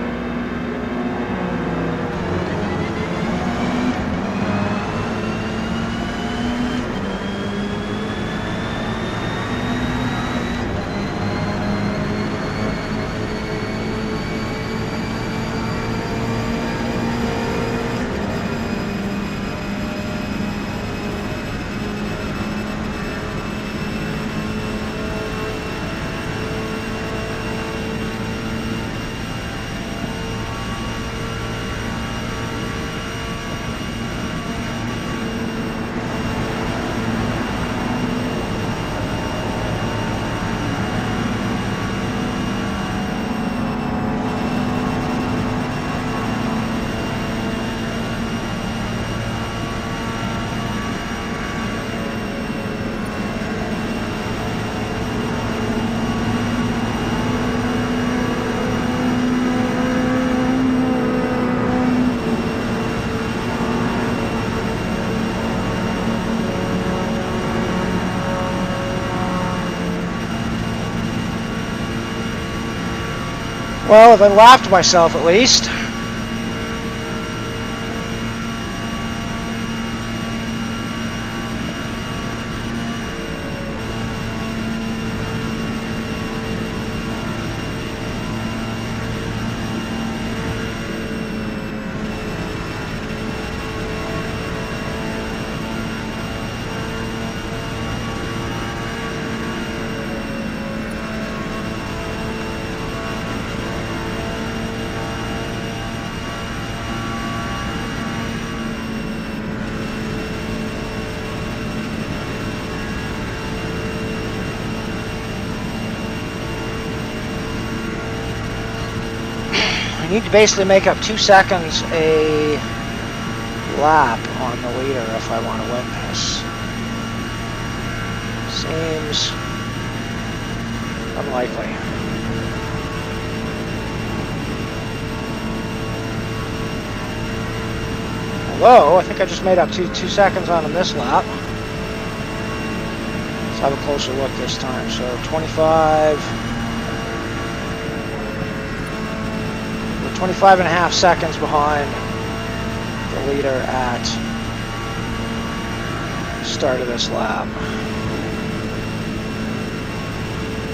Well, I laughed myself at least. I need to basically make up 2 seconds a lap on the leader if I want to win this. Seems unlikely. Although, I think I just made up 2 seconds on this lap. Let's have a closer look this time. So 25 and a half seconds behind the leader at the start of this lap.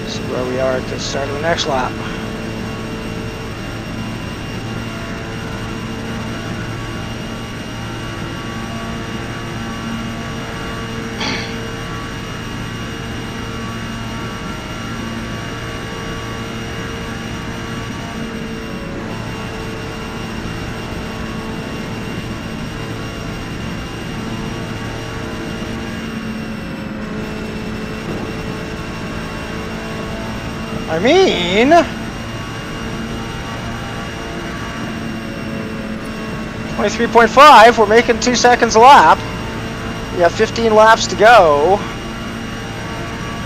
See where we are at the start of the next lap. I mean, 23.5, we're making 2 seconds a lap. We have 15 laps to go.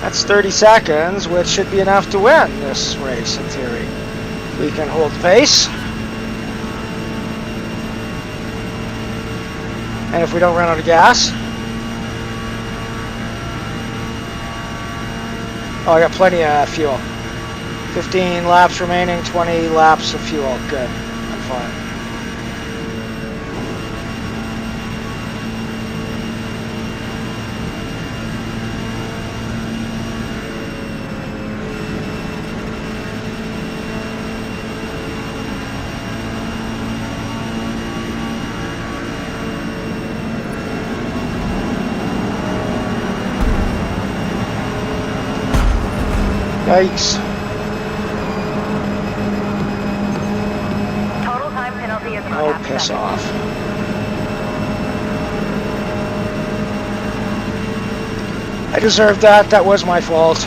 That's 30 seconds, which should be enough to win this race in theory. We can hold the pace. And if we don't run out of gas. Oh, I got plenty of fuel. 15 laps remaining, 20 laps of fuel. Good. I'm fine. Yikes. Total time penalty is about Oh, half a piss second. off. I deserved that. That was my fault.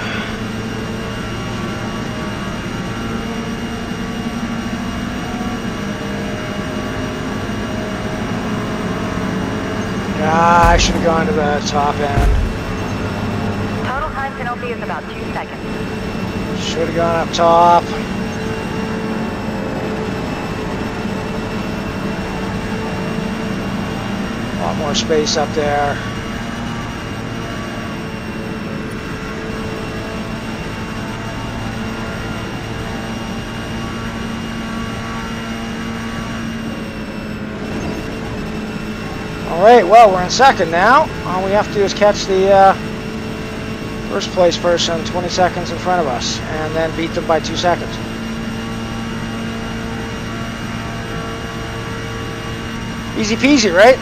Ah, I should have gone to the top end. Total time penalty is about 2 seconds. Should have gone up top. A lot more space up there. Alright, well, we're in second now. All we have to do is catch the first place person 20 seconds in front of us, and then beat them by 2 seconds. Easy peasy, right?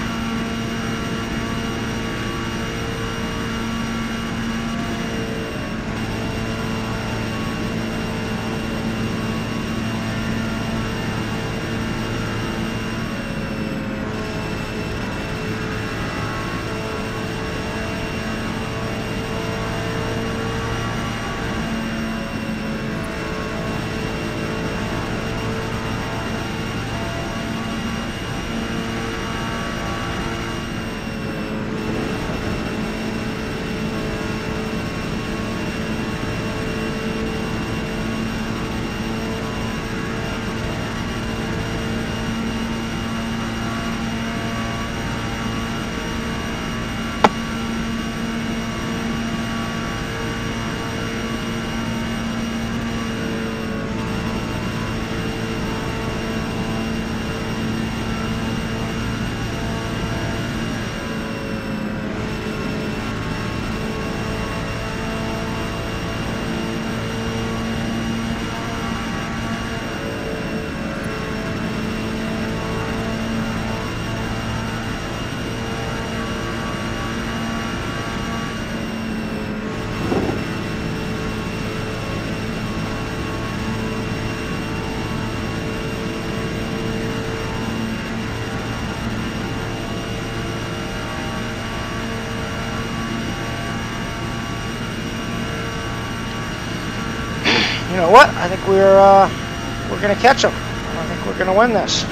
You know what? I think we're gonna catch them. I think we're gonna win this.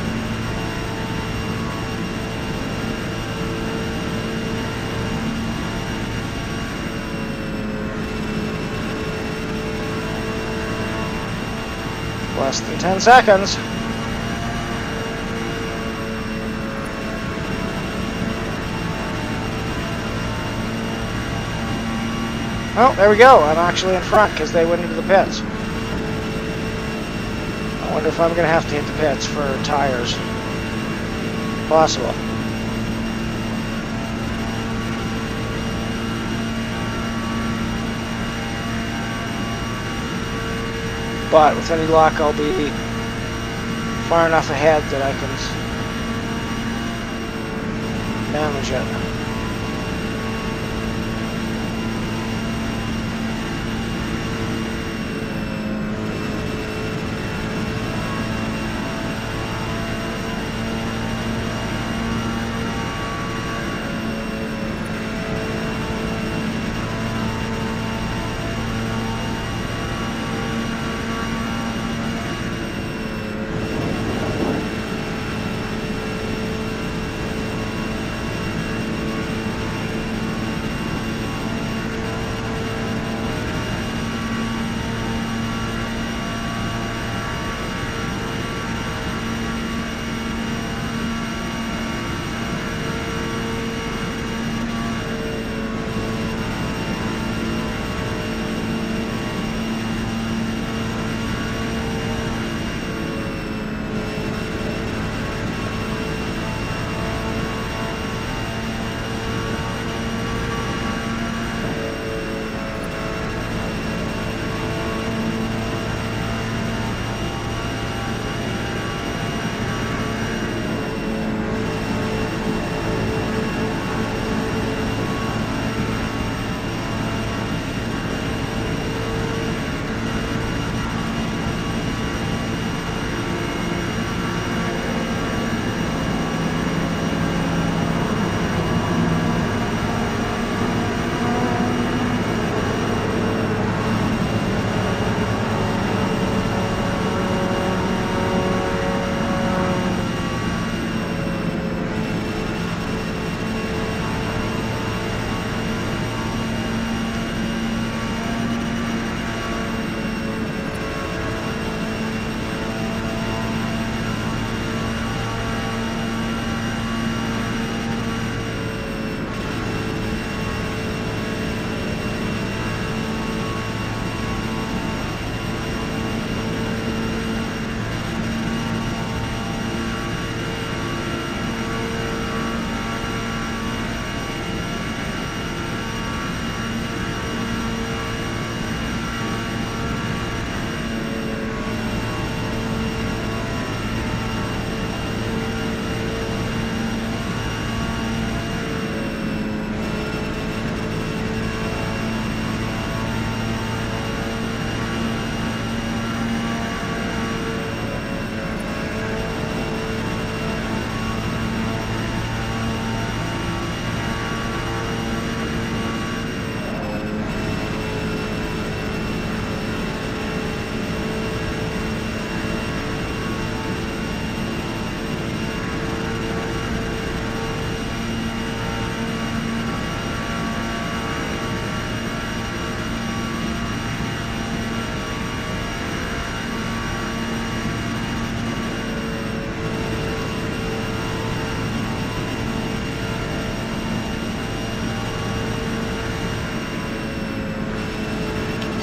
Less than 10 seconds. Oh, there we go. I'm actually in front because they went into the pits. I wonder if I'm going to have to hit the pits for tires. Possible. But with any luck, I'll be far enough ahead that I can manage it.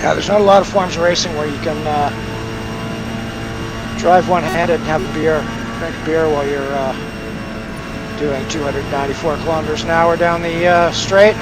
Yeah, there's not a lot of forms of racing where you can drive one-handed and have a beer, drink a beer while you're doing 294 kilometers an hour down the straight.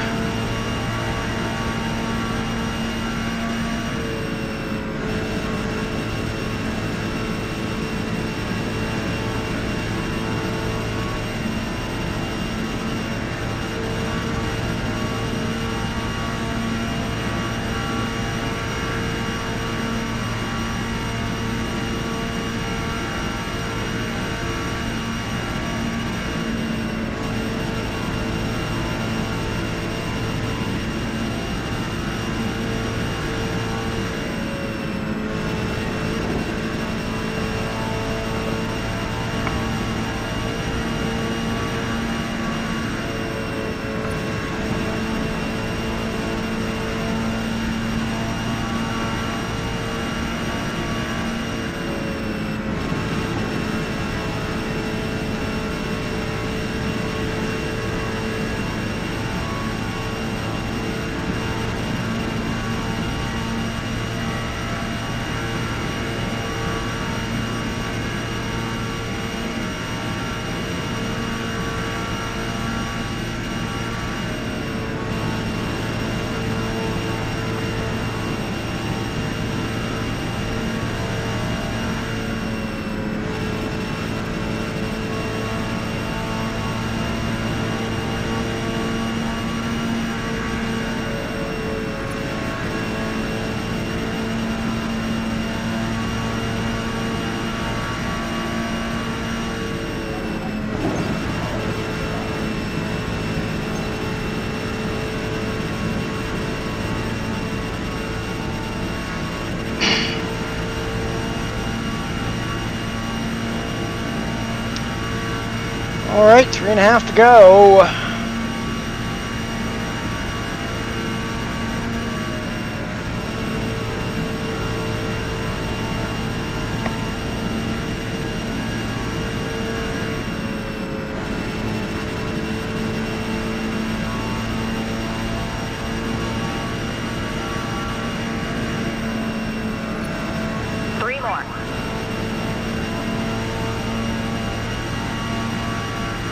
All right, 3.5 to go.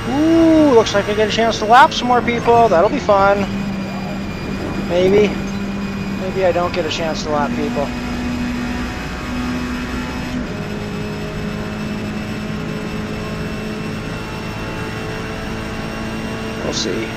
Ooh, looks like I get a chance to lap some more people. That'll be fun. Maybe. Maybe I don't get a chance to lap people. We'll see.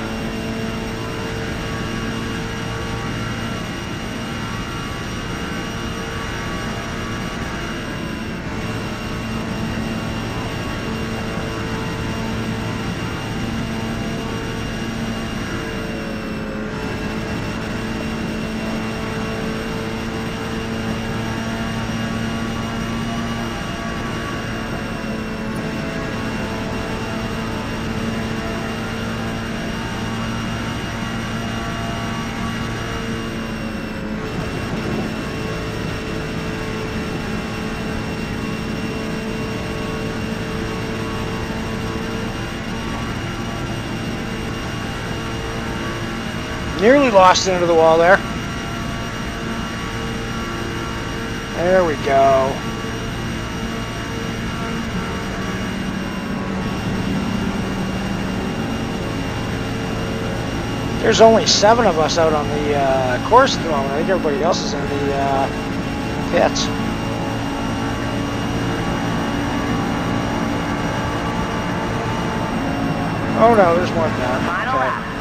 Nearly lost into the wall there. There we go. There's only 7 of us out on the course at the moment. I think everybody else is in the pits. Oh no, there's more than that. Okay.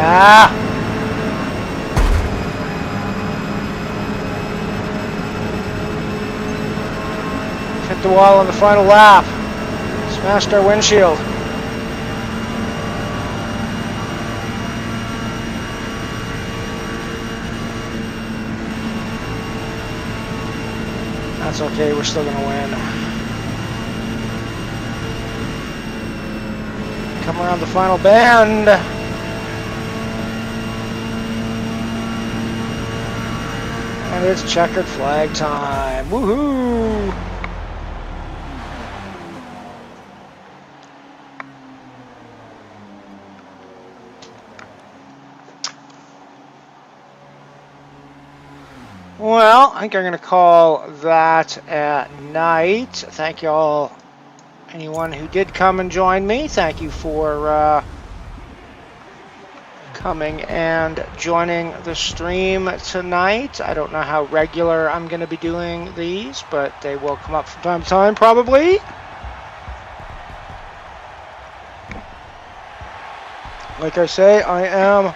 Ah! Hit the wall on the final lap. Smashed our windshield. That's okay, we're still gonna win. Come around the final bend. And it's checkered flag time. Woohoo! Well, I think I'm going to call that at night. Thank you all, anyone who did come and join me. Thank you for coming and joining the stream tonight. I don't know how regular I'm going to be doing these, but they will come up from time to time probably. Like I say, I am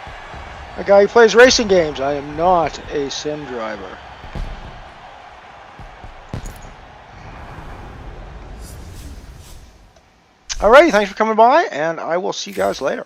a guy who plays racing games. I am not a sim driver. Alrighty, thanks for coming by, and I will see you guys later.